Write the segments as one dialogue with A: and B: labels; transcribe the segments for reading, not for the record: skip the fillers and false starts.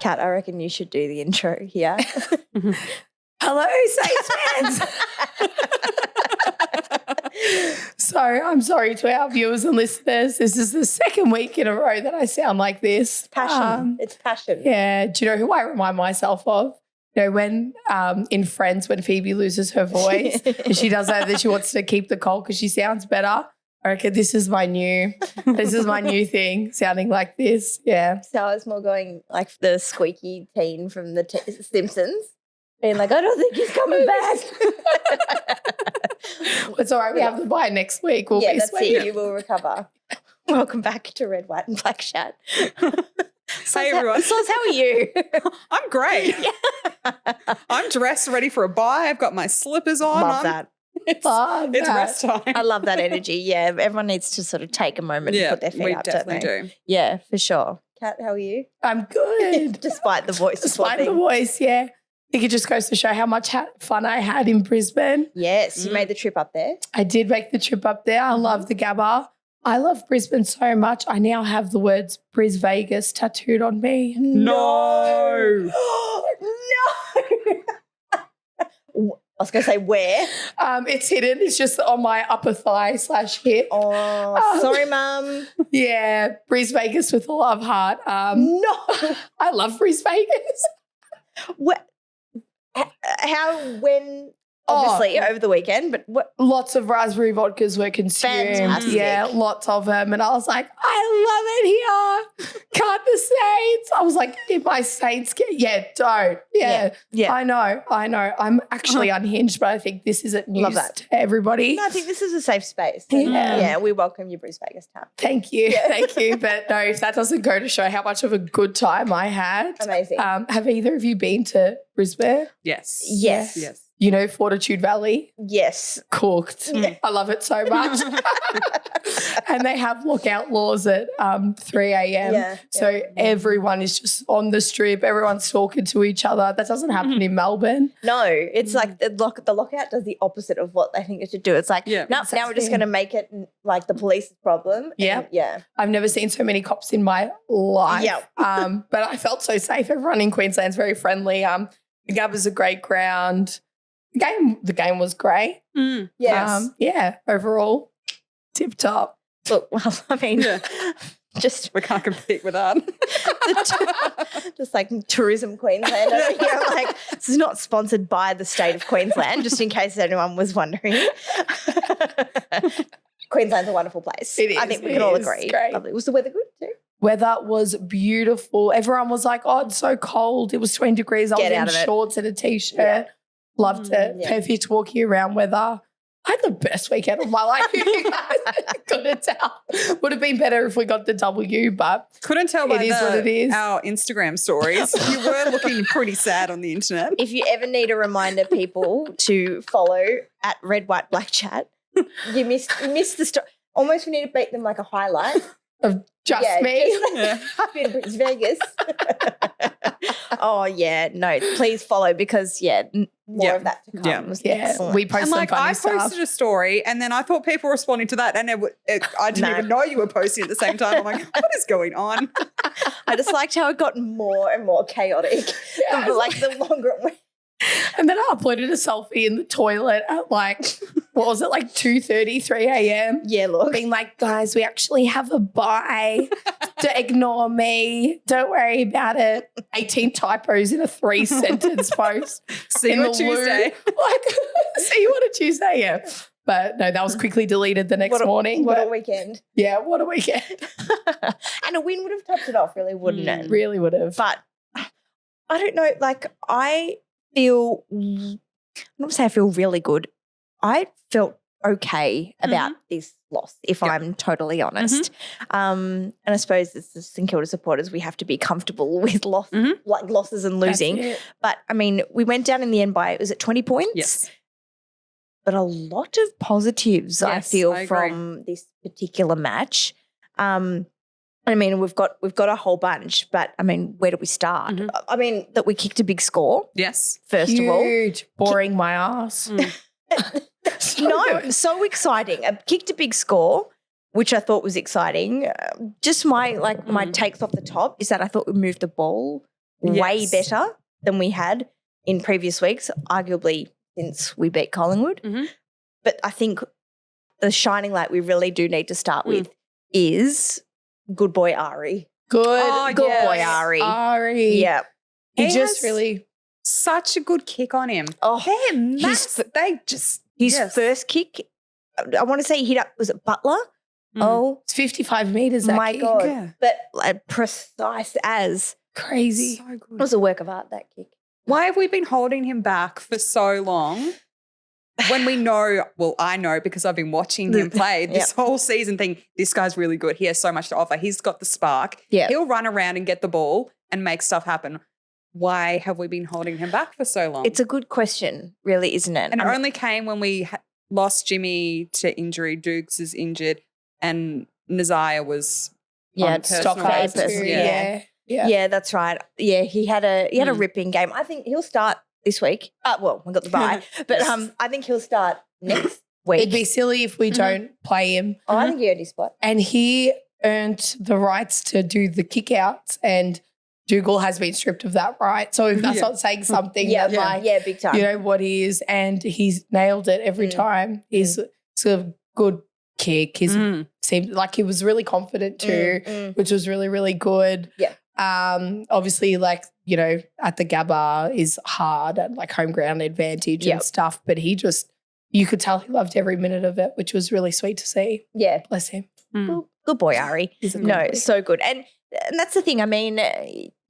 A: Kat, I reckon you should do the intro here.
B: Hello, Saints fans. So I'm sorry to our viewers and listeners. This is the second week in a row that I sound like this.
A: Passion. It's passion.
B: Yeah. Do you know who I remind myself of? You know, when in Friends, when Phoebe loses her voice and she does that she wants to keep the cold because she sounds better. I reckon this is my new thing, sounding like this. Yeah.
A: So I was more going like the squeaky teen from the Simpsons, being like, I don't think he's coming back.
B: It's all right. We have the bye next week. We'll be
A: that's
B: sweet.
A: it. You will recover. Welcome back to Red, White and Black Chat.
C: Hey, everyone.
A: Soz, how are you?
C: I'm great. I'm dressed, ready for a bye. I've got my slippers on.
A: Love that.
C: It's rest time.
A: I love that energy. Yeah, everyone needs to sort of take a moment and put their feet up, don't they?
C: We definitely do.
A: Yeah, for sure. Kat, how are you?
B: I'm good.
A: Despite the voice.
B: Despite the voice, yeah. I think it just goes to show how much fun I had in Brisbane.
A: Yes, you made the trip up there.
B: I did make the trip up there. I love the Gabba. I love Brisbane so much. I now have the words BrisVegas tattooed on me.
C: No.
A: No. I was going to say where?
B: It's hidden. It's just on my upper thigh /hip.
A: Oh, sorry, Mum.
B: Yeah, BrisVegas with a love heart.
A: No.
B: I love BrisVegas.
A: When, obviously over the weekend, but what?
B: Lots of raspberry vodkas were consumed.
A: Fantastic.
B: Yeah, lots of them. And I was like, I love it here. Cut the Saints. I was like, if my Saints don't. Yeah. I know. I'm actually unhinged, but I think this isn't news to everybody.
A: No, I think this is a safe space.
B: Yeah.
A: We welcome you, BrisVegas town.
B: Thank you. Thank you. But no, if that doesn't go to show how much of a good time I had.
A: Amazing.
B: Have either of you been to Brisbane?
C: Yes.
B: You know Fortitude Valley?
A: Yes.
B: Cooked. I love it so much. And they have lockout laws at 3 a.m. So everyone is just on the strip. Everyone's talking to each other. That doesn't happen in Melbourne.
A: No, it's like the lockout does the opposite of what they think it should do. It's like, now we're just going to make it like the police's problem.
B: Yeah. I've never seen so many cops in my life. Yeah. But I felt so safe. Everyone in Queensland's very friendly. The Gabba's a great ground. The game was great. Overall, tip top.
A: Look, well, I mean, just
C: we can't compete with that.
A: Just like Tourism Queensland. Like this is not sponsored by the state of Queensland, just in case anyone was wondering. Queensland's a wonderful place.
B: It is.
A: I think we can all agree.
B: It's great.
A: Lovely. Was the weather good too?
B: Weather was beautiful. Everyone was like, oh, it's so cold. It was 20 degrees. I was in shorts and a T-shirt. Yeah. Loved it. Yeah. Perfect walking around weather. I had the best weekend of my life. Couldn't tell. Would have been better if we got the W, but
C: couldn't tell by
B: what it is.
C: Our Instagram stories. You were looking pretty sad on the internet.
A: If you ever need a reminder, people, to follow at Red, White, Black Chat, you missed the story. Almost we need to beat them like a highlight.
B: Of just me.
A: I've been to Vegas. Oh, yeah. No, please follow because, more of that to come.
B: Yeah. We posted funny stuff.
C: I posted a story and then I thought people were responding to that and I didn't even know you were posting at the same time. I'm like, what is going on?
A: I just liked how it got more and more chaotic. The longer it went.
B: And then I uploaded a selfie in the toilet at like 2:30, 3 a.m.
A: Yeah, look.
B: Being like, guys, we actually have a bye. Don't ignore me. Don't worry about it. 18 typos in a 3-sentence post.
C: See you on Tuesday.
B: See you on a Tuesday, yeah. But no, that was quickly deleted the next morning.
A: What a weekend.
B: Yeah, what a weekend.
A: And a win would have topped it off, really, wouldn't it?
B: Really would have.
A: But I don't know, I feel, I'm not going to say I feel really good. I felt okay about this loss, if I'm totally honest. And I suppose as the St Kilda supporters, we have to be comfortable with losses and losing. But, I mean, we went down in the end by, was it 20 points?
C: Yes.
A: But a lot of positives, I feel, from this particular match. I mean, we've got a whole bunch, but I mean, where do we start? I mean, that we kicked a big score.
C: Yes.
A: First of all.
B: Boring my ass.
A: So exciting. I kicked a big score, which I thought was exciting. Just my takes off the top is that I thought we moved the ball way better than we had in previous weeks, arguably since we beat Collingwood.
C: Mm-hmm.
A: But I think the shining light we really do need to start with is good boy Ari.
B: Good
A: boy Ari.
B: Ari.
A: Yeah.
B: He
C: He
B: just
C: has
B: really
C: such a good kick on him.
A: Oh,
C: His
A: first kick, I want to say he hit up, was it Butler?
C: Mm.
A: Oh,
B: it's 55 meters. That
A: my
B: kick.
A: God.
C: Yeah.
A: But like, precise as.
B: Crazy.
C: So
A: It
C: good.
A: was a work of art, that kick.
C: Why have we been holding him back for so long? When we know, well, I know because I've been watching him play this whole season, think this guy's really good. He has so much to offer. He's got the spark.
A: Yeah.
C: He'll run around and get the ball and make stuff happen. Why have we been holding him back for so long?
A: It's a good question, really, isn't it?
C: And it only came when we lost Jimmy to injury. Dukes is injured and Nazaya was on
B: Stock
C: personal basis.
B: too.
C: Yeah.
A: Yeah, that's right. Yeah, he had a ripping game. I think he'll start this week. Well, we got the bye, but I think he'll start next week.
B: It'd be silly if we don't play him.
A: Oh, I think he earned his spot.
B: And he earned the rights to do the kick outs, and Dougal has been stripped of that right. So if that's not saying something that
A: big time.
B: you know what he is, and he's nailed it every time. He's sort of good kick. He seemed like he was really confident too, which was really, really good.
A: Yeah.
B: Obviously, like, you know, at the Gabba is hard and like home ground advantage and stuff, but you could tell he loved every minute of it, which was really sweet to see.
A: Yeah.
B: Bless him.
A: Good boy, Ari.
B: He's a good boy.
A: So good. And that's the thing. I mean,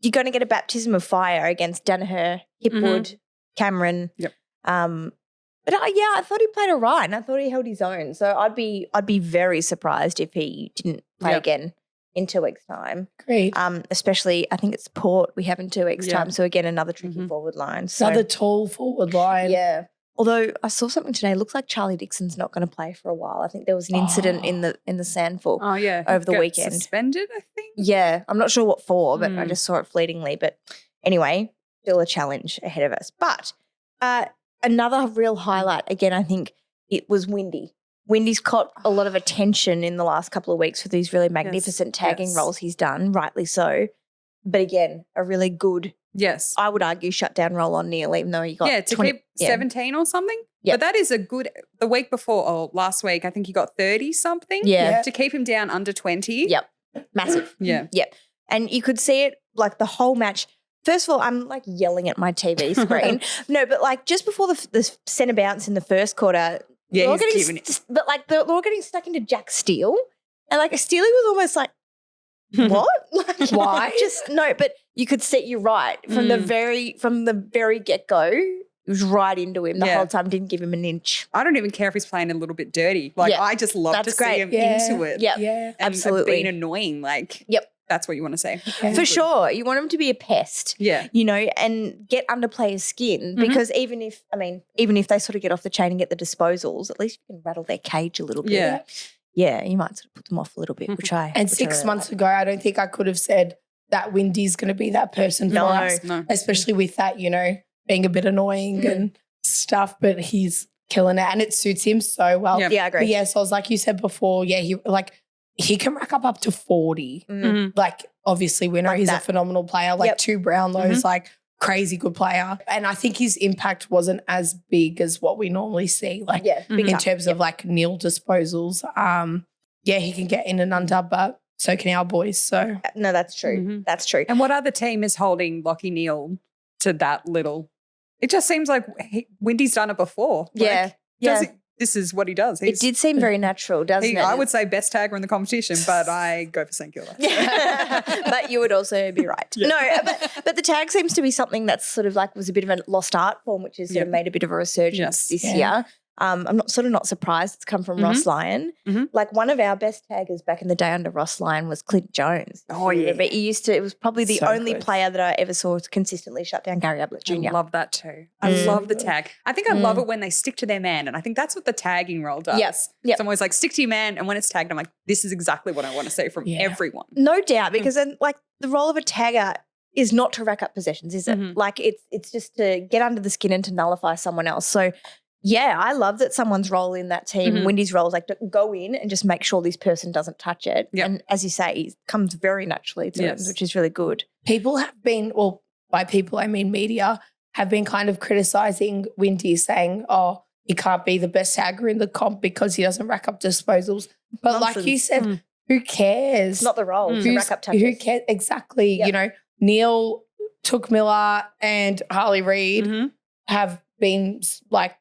A: you're going to get a baptism of fire against Danaher, Hipwood, Cameron.
C: Yep.
A: But I thought he played all right, and I thought he held his own. So I'd be very surprised if he didn't play again in 2 weeks' time.
B: Great.
A: Especially, I think it's Port we have in 2 weeks' time. So again, another tricky forward line. So
B: Another tall forward line.
A: yeah. Although I saw something today, it looks like Charlie Dixon's not going to play for a while. I think there was an incident in the Sandful over the weekend.
C: Suspended, I think.
A: Yeah, I'm not sure what for, but I just saw it fleetingly. But anyway, still a challenge ahead of us. But another real highlight, again, I think it was Windy. Windy's caught a lot of attention in the last couple of weeks for these really magnificent tagging roles he's done, rightly so. But again, a really good, I would argue, shutdown role on Neil, even though he got 20,
C: keep 17 or something.
A: Yeah.
C: But that is a good, the week before or last week, I think he got 30 something.
A: Yeah.
C: To keep him down under 20.
A: Yep. Massive.
C: Yeah.
A: Yep. And you could see it like the whole match. First of all, I'm like yelling at my TV screen. No, but like just before the centre bounce in the first quarter, they're all getting stuck into Jack Steele. And like Steele was almost like, what? Like,
B: why?
A: But you could see, you're right. From the very get-go, it was right into him the whole time, didn't give him an inch.
C: I don't even care if he's playing a little bit dirty. Like I just love to see him into it.
A: Yeah,
C: and
A: absolutely.
C: being annoying, like that's what you want to say.
B: Yeah.
A: For sure. You want him to be a pest.
C: Yeah.
A: You know, and get under players' skin because even if they sort of get off the chain and get the disposals, at least you can rattle their cage a little bit.
C: Yeah.
A: Yeah, you might sort of put them off a little bit, which I.
B: And 6 months ago, I don't think I could have said that Windy's going to be that person for us, especially with that, you know, being a bit annoying and stuff, but he's killing it and it suits him so well.
A: Yeah, I agree.
B: But yeah, so like you said before, he can rack up to 40. Like, obviously, we know he's a phenomenal player, like 2 Brownlows, like crazy good player. And I think his impact wasn't as big as what we normally see, like in terms of like nil disposals. He can get in and under, but so can our boys. So
A: no, that's true. That's true.
C: And what other team is holding Lachie Neale to that little? It just seems like Windy's done it before. This is what he does.
A: It did seem very natural, doesn't it?
C: I would say best tagger in the competition, but I go for St Kilda.
A: But you would also be right. No, but the tag seems to be something that's sort of like was a bit of a lost art form, which has sort of made a bit of a resurgence this year. I'm not surprised it's come from Ross Lyon. Like one of our best taggers back in the day under Ross Lyon was Clint Jones. Oh yeah, but it was probably the only player that I ever saw consistently shut down Gary Ablett Jr.
C: I love that too. I love the tag. I think I love it when they stick to their man, and I think that's what the tagging role does.
A: Yes,
C: so I'm always like, stick to your man, and when it's tagged, I'm like, this is exactly what I want to see from everyone.
A: No doubt, because then like the role of a tagger is not to rack up possessions, is it? Like it's just to get under the skin and to nullify someone else. So. Yeah, I love that someone's role in that team, Windy's role is like to go in and just make sure this person doesn't touch it. And as you say, it comes very naturally to him, which is really good.
B: People have been, by people, I mean media, have been kind of criticising Windy, saying, oh, he can't be the best tagger in the comp because he doesn't rack up disposals. But
A: Nonsense.
B: like you said, who cares?
A: It's not the role to rack up touches.
B: Who cares? Exactly.
A: Yep.
B: You know, Neil, Took Miller and Harley Reid have been like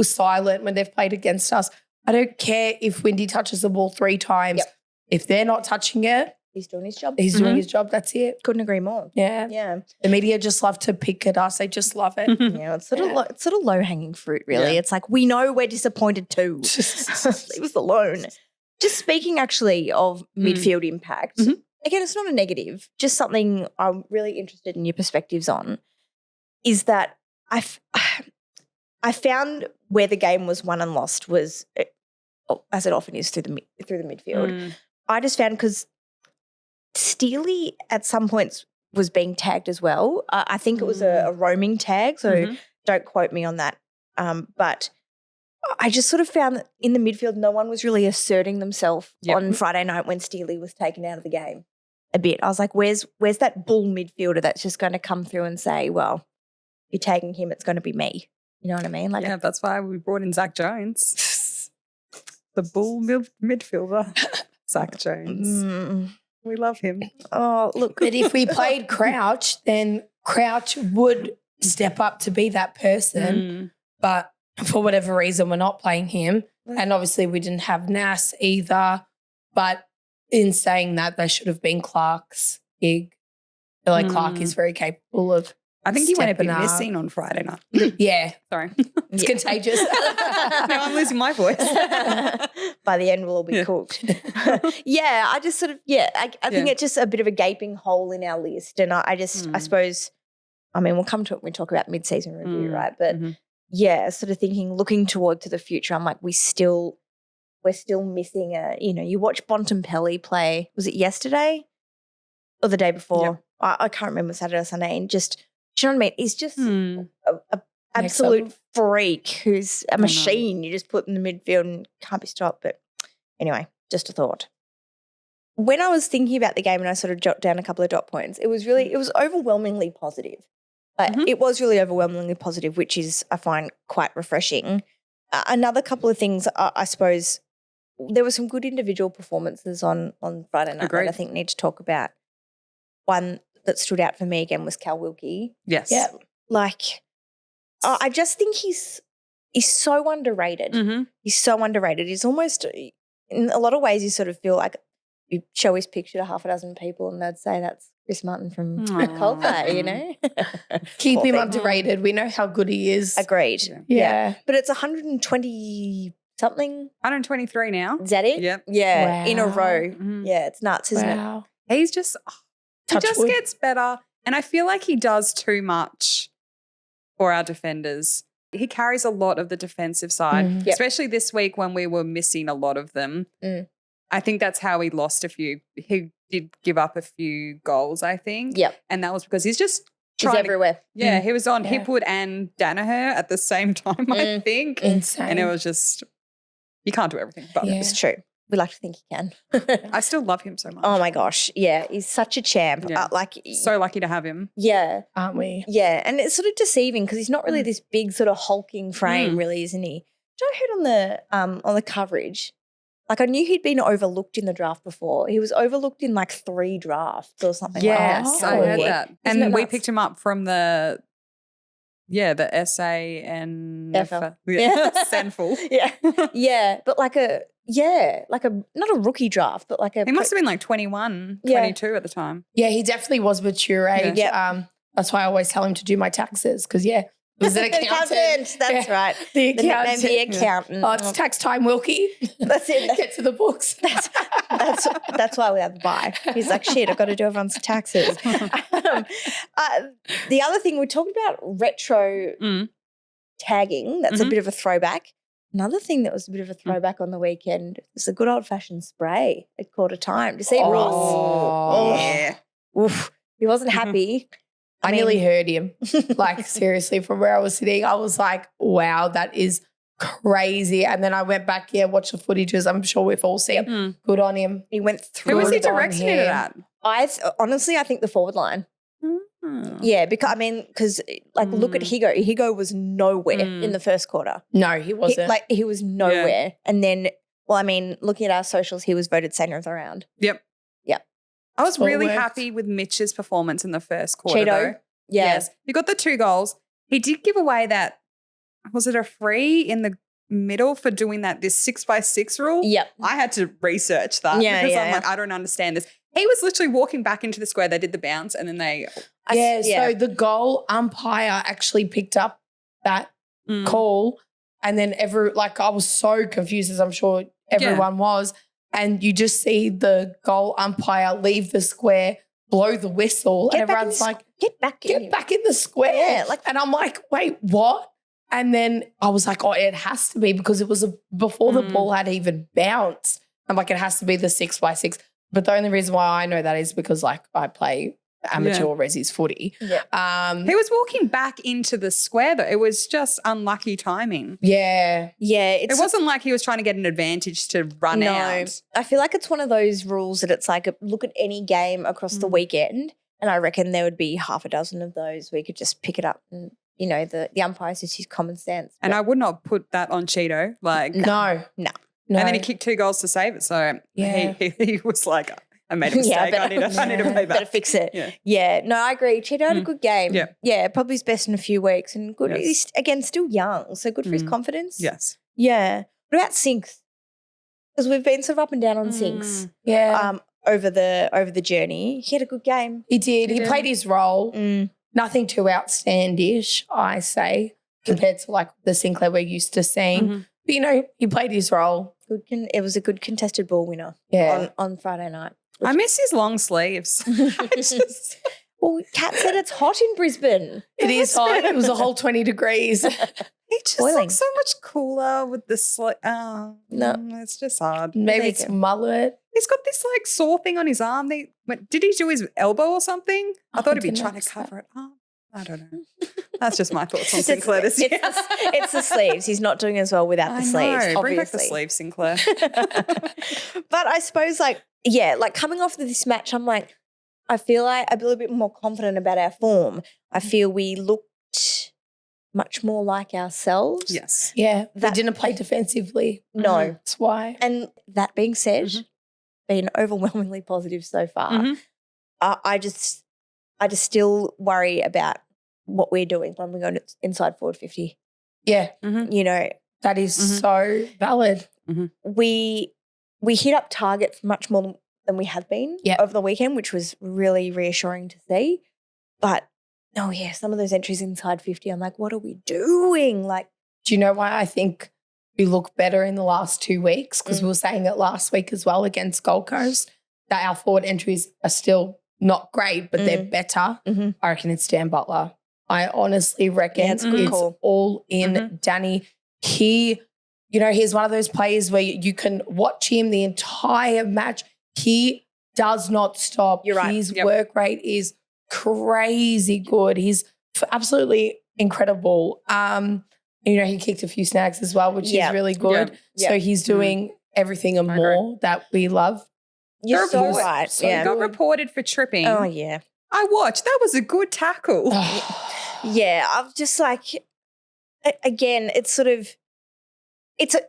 B: silent when they've played against us. I don't care if Windy touches the ball 3 times.
A: Yep.
B: If they're not touching it,
A: he's doing his job.
B: he's doing his job. That's it.
A: Couldn't agree more.
B: Yeah.
A: Yeah.
B: The media just love to pick at us. They just love it.
A: Yeah, it's sort of low hanging fruit, really.
C: Yeah.
A: It's like, we know we're disappointed too. Leave us alone. Just speaking actually of midfield impact, again, it's not a negative, just something I'm really interested in your perspectives on, is that I found where the game was won and lost was, as it often is, through the midfield. I just found, because Steely at some points was being tagged as well. I think it was a roaming tag, so don't quote me on that. But I just sort of found that in the midfield, no one was really asserting themselves on Friday night when Steely was taken out of the game a bit. I was like, where's that bull midfielder that's just going to come through and say, well, you're tagging him, it's going to be me. You know what I mean? Like,
C: yeah, that's why we brought in Zach Jones, the bull midfielder. Zach Jones. We love him.
A: Oh, look.
B: But if we played Crouch, then Crouch would step up to be that person. But for whatever reason, we're not playing him. And obviously we didn't have Nas either. But in saying that, they should have been Clark's gig. I feel like Clark is very capable of
C: I think he went a bit
B: stepping up.
C: missing on Friday night.
B: Yeah.
C: Sorry.
B: It's contagious.
C: Now I'm losing my voice.
A: By the end, we'll all be cooked. Yeah, I just sort of, I think it's just a bit of a gaping hole in our list. And I suppose, I mean, we'll come to it when we talk about mid-season review, right? But sort of thinking, looking toward to the future, I'm like, we're still missing you watch Bontempelli play, was it yesterday or the day before? I can't remember, Saturday or Sunday, and just, do you know what I mean? He's just a absolute freak who's a machine. You just put in the midfield and can't be stopped. But anyway, just a thought. When I was thinking about the game and I sort of jotted down a couple of dot points, it was overwhelmingly positive. It was really overwhelmingly positive, which is, I find, quite refreshing. Another couple of things, I suppose, there were some good individual performances on Friday night that I think need to talk about. One that stood out for me again was Cal Wilkie.
C: Yes.
A: Yeah. Like, I just think he's so underrated. He's so underrated. He's almost, in a lot of ways, you sort of feel like you show his picture to half a dozen people and they'd say that's Chris Martin from Coldplay, you know?
B: Keep him underrated. We know how good he is.
A: Agreed.
B: Yeah.
A: But it's 120 something.
C: 123 now.
A: Is that it?
C: Yep.
A: Yeah,
B: Wow.
A: in a row. Yeah, it's nuts, isn't it?
C: He's just,
B: Touch
C: he just
B: wood.
C: gets better. And I feel like he does too much for our defenders. He carries a lot of the defensive side, especially this week when we were missing a lot of them. I think that's how he lost a few. He did give up a few goals, I think.
A: Yep.
C: And that was because he's just
A: He's everywhere.
C: Yeah, he was on Hipwood and Danaher at the same time, I think.
B: Insane.
C: And it was just, you can't do everything. But
A: It's true. We like to think he can.
C: I still love him so much.
A: Oh my gosh. Yeah, he's such a champ.
C: Yeah. So lucky to have him.
A: Yeah.
B: Aren't we?
A: Yeah, and it's sort of deceiving because he's not really this big sort of hulking frame, really, isn't he? I heard on the coverage, like I knew he'd been overlooked in the draft before. He was overlooked in like 3 drafts or something like that.
C: Yes, I heard that.
A: Isn't
C: And
A: it
C: we
A: nuts?
C: picked him up from the SA and
A: FL.
C: Senful.
A: Yeah, but like a not a rookie draft, but like a
C: He must have been like 21,
A: Yeah.
C: 22 at the time.
B: Yeah, he definitely was mature age.
A: Yeah.
B: That's why I always tell him to do my taxes because, he was an accountant.
A: That's right.
B: The
A: The nickname,
B: accountant.
A: the accountant.
B: Oh, it's tax time, Wilkie.
A: That's it.
B: Get to the books.
A: That's why we have the buy. He's like, shit, I've got to do everyone's taxes. The other thing, we talked about retro tagging. That's a bit of a throwback. Another thing that was a bit of a throwback on the weekend was the good old-fashioned spray at quarter time. To see Ross.
B: Oh,
C: yeah.
A: Oof. He wasn't happy.
B: I nearly heard him. Like, seriously, from where I was sitting, I was like, wow, that is crazy. And then I went back, watched the footages. I'm sure we've all seen. Good on him.
A: He went through.
C: Who was he
B: Good on
C: directing it
B: him.
C: at?
A: Honestly, I think the forward line. Yeah, because look at Higo. Higo was nowhere in the first quarter.
B: No, he wasn't.
A: He was nowhere. Yeah. And then, looking at our socials, he was voted centre of the round.
C: Yep. I was really happy with Mitch's performance in the first quarter, though.
A: Yeah.
C: Yes. He got the 2 goals. He did give away that, was it a free in the middle for doing this 6x6 rule?
A: Yep.
C: I had to research that because I'm like, I don't understand this. He was literally walking back into the square. They did the bounce and then they.
B: So the goal umpire actually picked up that call, and then I was so confused, as I'm sure everyone was. And you just see the goal umpire leave the square, blow the whistle, and everyone's like,
A: get back in
B: the square.
A: Yeah,
B: and I'm like, wait, what? And then I was like, it has to be, because it was before the ball had even bounced. I'm like, it has to be the 6x6. But the only reason why I know that is because I play amateur resis footy.
A: Yeah.
C: He was walking back into the square though. It was just unlucky timing.
B: Yeah.
A: Yeah.
C: It wasn't like he was trying to get an advantage to run out.
A: I feel like it's one of those rules that it's like, look at any game across the weekend, and I reckon there would be half a dozen of those where you could just pick it up and, the umpires just use common sense.
C: And I would not put that on Cheeto.
B: No.
C: And then he kicked 2 goals to save it. So he was like, I made a mistake. I need to play back.
A: Better fix it. Yeah. No, I agree. Cheeto had a good game.
C: Yeah.
A: Yeah, probably his best in a few weeks, and good. Yes. He's, again, still young, so good for his confidence.
C: Yes.
A: Yeah. What about Sinks? Because we've been sort of up and down on Sinks.
B: Yeah.
A: Over the journey. He had a good game.
B: He did. He played his role. Nothing too outstandish, I say, compared to the Sinclair we're used to seeing. But, he played his role.
A: It was a good contested ball winner on Friday night.
C: I miss his long sleeves.
A: Well, Kat said it's hot in Brisbane.
B: It is hot. It was a whole 20 degrees.
C: He just looks so much cooler with the no, it's just hard.
B: Maybe it's mullet.
C: He's got this sore thing on his arm. Did he do his elbow or something? I thought he'd be trying to cover it up. I don't know. That's just my thoughts on Sinclair this year.
A: It's the sleeves. He's not doing as well without the sleeves. Obviously.
C: Bring back the sleeves, Sinclair.
A: But I suppose coming off of this match, I'm like, I feel like I'm a little bit more confident about our form. I feel we looked much more like ourselves.
C: Yes.
B: Yeah. They didn't play defensively.
A: No.
B: That's why.
A: And that being said, been overwhelmingly positive so far. I just still worry about what we're doing when we go inside forward 50.
B: Yeah.
A: That
B: is so valid.
A: We hit up targets much more than we have been over the weekend, which was really reassuring to see. But, some of those entries inside 50, I'm like, what are we doing?
B: Do you know why I think we look better in the last 2 weeks? Because we were saying it last week as well against Gold Coast, that our forward entries are still not great, but they're better. I reckon it's Dan Butler. I honestly reckon it's all in Danny. He, he's one of those players where you can watch him the entire match. He does not stop.
A: You're right.
B: His work rate is crazy good. He's absolutely incredible. He kicked a few snags as well, which is really good. So he's doing everything and more that we love.
A: You're so right.
C: He got reported for tripping.
A: Oh, yeah.
C: I watched. That was a good tackle.
A: Yeah, I'm just again, it's sort of,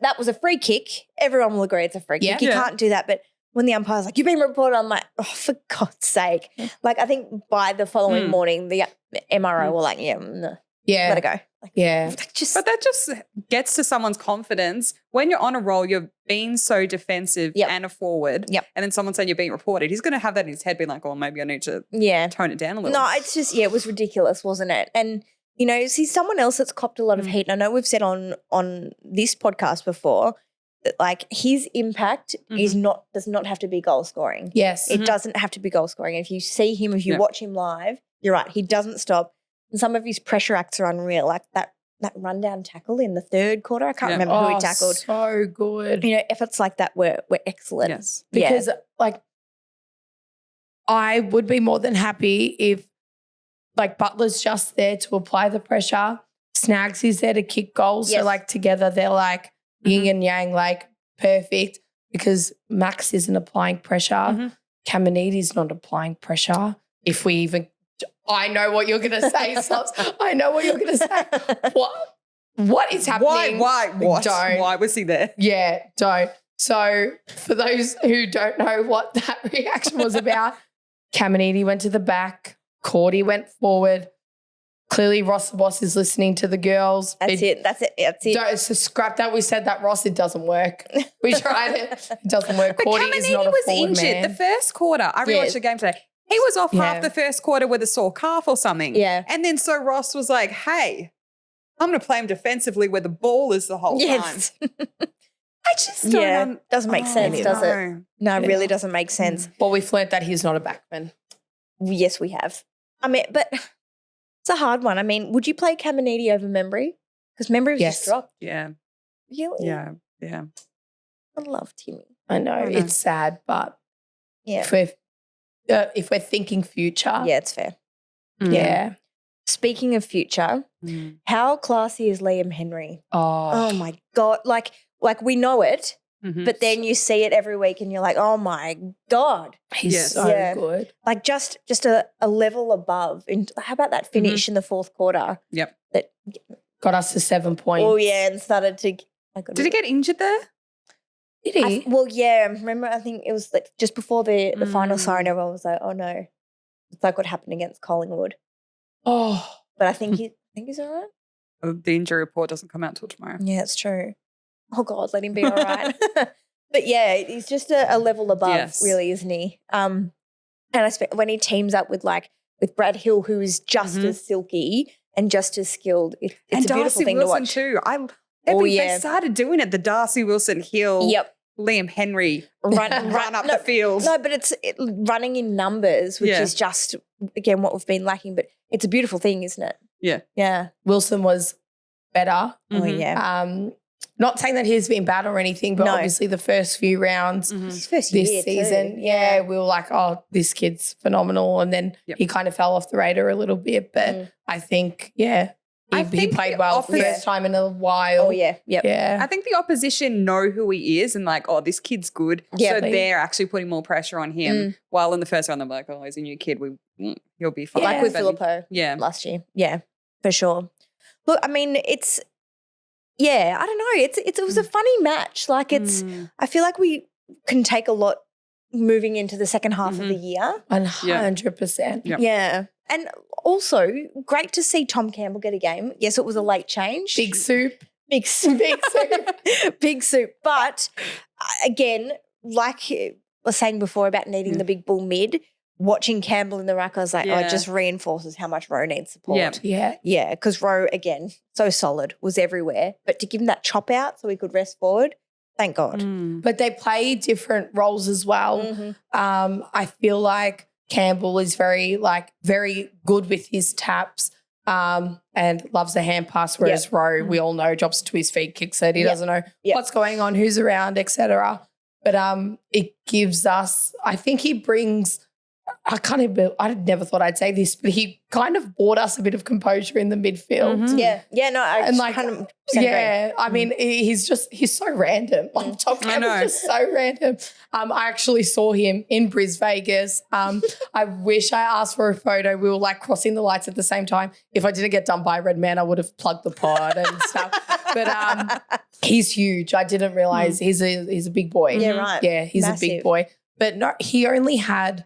A: that was a free kick. Everyone will agree it's a free kick. You can't do that. But when the umpire's like, you've been reported, I'm like, oh, for God's sake. I think by the following morning, the MRO were like, let it go.
C: But that just gets to someone's confidence. When you're on a roll, you're being so defensive and a forward. And then someone saying you're being reported, he's going to have that in his head being like, oh, maybe I need to tone it down a little.
A: No, it's just, it was ridiculous, wasn't it? And, see someone else that's copped a lot of heat. And I know we've said on this podcast before that his impact does not have to be goal scoring.
B: Yes.
A: It doesn't have to be goal scoring. If you see him, if you watch him live, you're right. He doesn't stop. And some of his pressure acts are unreal, like that rundown tackle in the third quarter. I can't remember who he tackled.
B: So good.
A: Efforts like that were excellent.
C: Yes.
B: Because I would be more than happy if Butler's just there to apply the pressure. Snags is there to kick goals. So together they're yin and yang, perfect, because Max isn't applying pressure. Caminiti's not applying pressure. If we even I know what you're going to say, Soz. I know what you're going to say. What is happening?
C: Why? What?
B: Don't.
C: Why was he there?
B: Yeah, don't. So for those who don't know what that reaction was about, Caminiti went to the back, Cordy went forward. Clearly Ross the boss is listening to the girls.
A: That's it.
B: Don't scrap that. We said that, Ross. It doesn't work. We tried it. It doesn't work.
C: But
B: Cordy is not a
C: was
B: forward
C: injured
B: man.
C: the first quarter. I rewatched the game today. He was off half the first quarter with a sore calf or something.
A: Yeah.
C: And then so Ross was like, hey, I'm going to play him defensively where the ball is the whole time. I just don't.
A: Doesn't make sense, does it? No, it really doesn't make sense.
B: Well, we've learnt that he's not a backman.
A: Yes, we have. I mean, but it's a hard one. I mean, would you play Caminiti over Membry? Because Membry was just dropped.
C: Yeah.
A: Really?
C: Yeah.
A: I love Timmy.
B: I know. It's sad, but if we're thinking future.
A: Yeah, it's fair.
B: Yeah.
A: Speaking of future, how classy is Liam Henry? Oh my God. Like we know it, but then you see it every week and you're like, oh my God.
B: He's so good.
A: Like just a level above. And how about that finish in the fourth quarter?
C: Yep.
A: That
B: got us to 7 points.
A: Oh, yeah, and started to
C: Did he get injured there?
B: Did he?
A: Remember, I think it was like just before the final siren, everyone was like, oh no. It's like what happened against Collingwood.
B: Oh.
A: But I think he's all right.
C: The injury report doesn't come out till tomorrow.
A: Yeah, it's true. Oh God, let him be all right. But yeah, he's just a level above, really, isn't he? And when he teams up with Brad Hill, who is just as silky and just as skilled, it's a beautiful thing
C: Wilson
A: to watch.
C: Too. They started doing it. The Darcy Wilson Hill, Liam Henry run up the field.
A: No, but it's running in numbers, which is just again what we've been lacking. But it's a beautiful thing, isn't it?
C: Yeah,
A: yeah.
B: Wilson was better.
A: Oh yeah.
B: Not saying that he's been bad or anything, but obviously the first few rounds
A: his first
B: this
A: year
B: season,
A: too.
B: we were like, oh, this kid's phenomenal. And then he kind of fell off the radar a little bit. But I think, he played well for the first time in a while.
A: Oh, yeah. Yep.
B: Yeah.
C: I think the opposition know who he is and like, oh, this kid's good.
A: Yeah.
C: So they're actually putting more pressure on him. While in the first round, they're like, oh, he's a new kid. He'll be fine.
A: Like with Filippo last year. Yeah, for sure. Look, I mean, I don't know. It was a funny match. Like I feel like we can take a lot moving into the second half of the year.
B: 100%.
C: Yep.
A: Yeah. And also great to see Tom Campbell get a game. Yes, it was a late change.
B: Big soup.
A: Big soup. Big soup. But again, like I was saying before about needing the big bull mid, watching Campbell in the ruck, I was like, it just reinforces how much Rowe needs support.
B: Yeah.
A: Yeah, because Rowe, again, so solid, was everywhere. But to give him that chop out so he could rest forward, thank God.
B: But they play different roles as well. I feel like Campbell is very good with his taps and loves a hand pass, whereas Rowe, we all know, drops to his feet, kicks it. He doesn't know what's going on, who's around, etc. But it gives us, I think he brings, I never thought I'd say this, but he kind of brought us a bit of composure in the midfield.
A: Yeah, no, I
B: I mean, he's so random. Like Tom Campbell's just so random. I actually saw him in BrisVegas. I wish I asked for a photo. We were like crossing the lights at the same time. If I didn't get done by Red Man, I would have plugged the pod and stuff. But he's huge. I didn't realize he's a big boy.
A: Yeah, right.
B: Yeah, he's a big boy. But no, he only had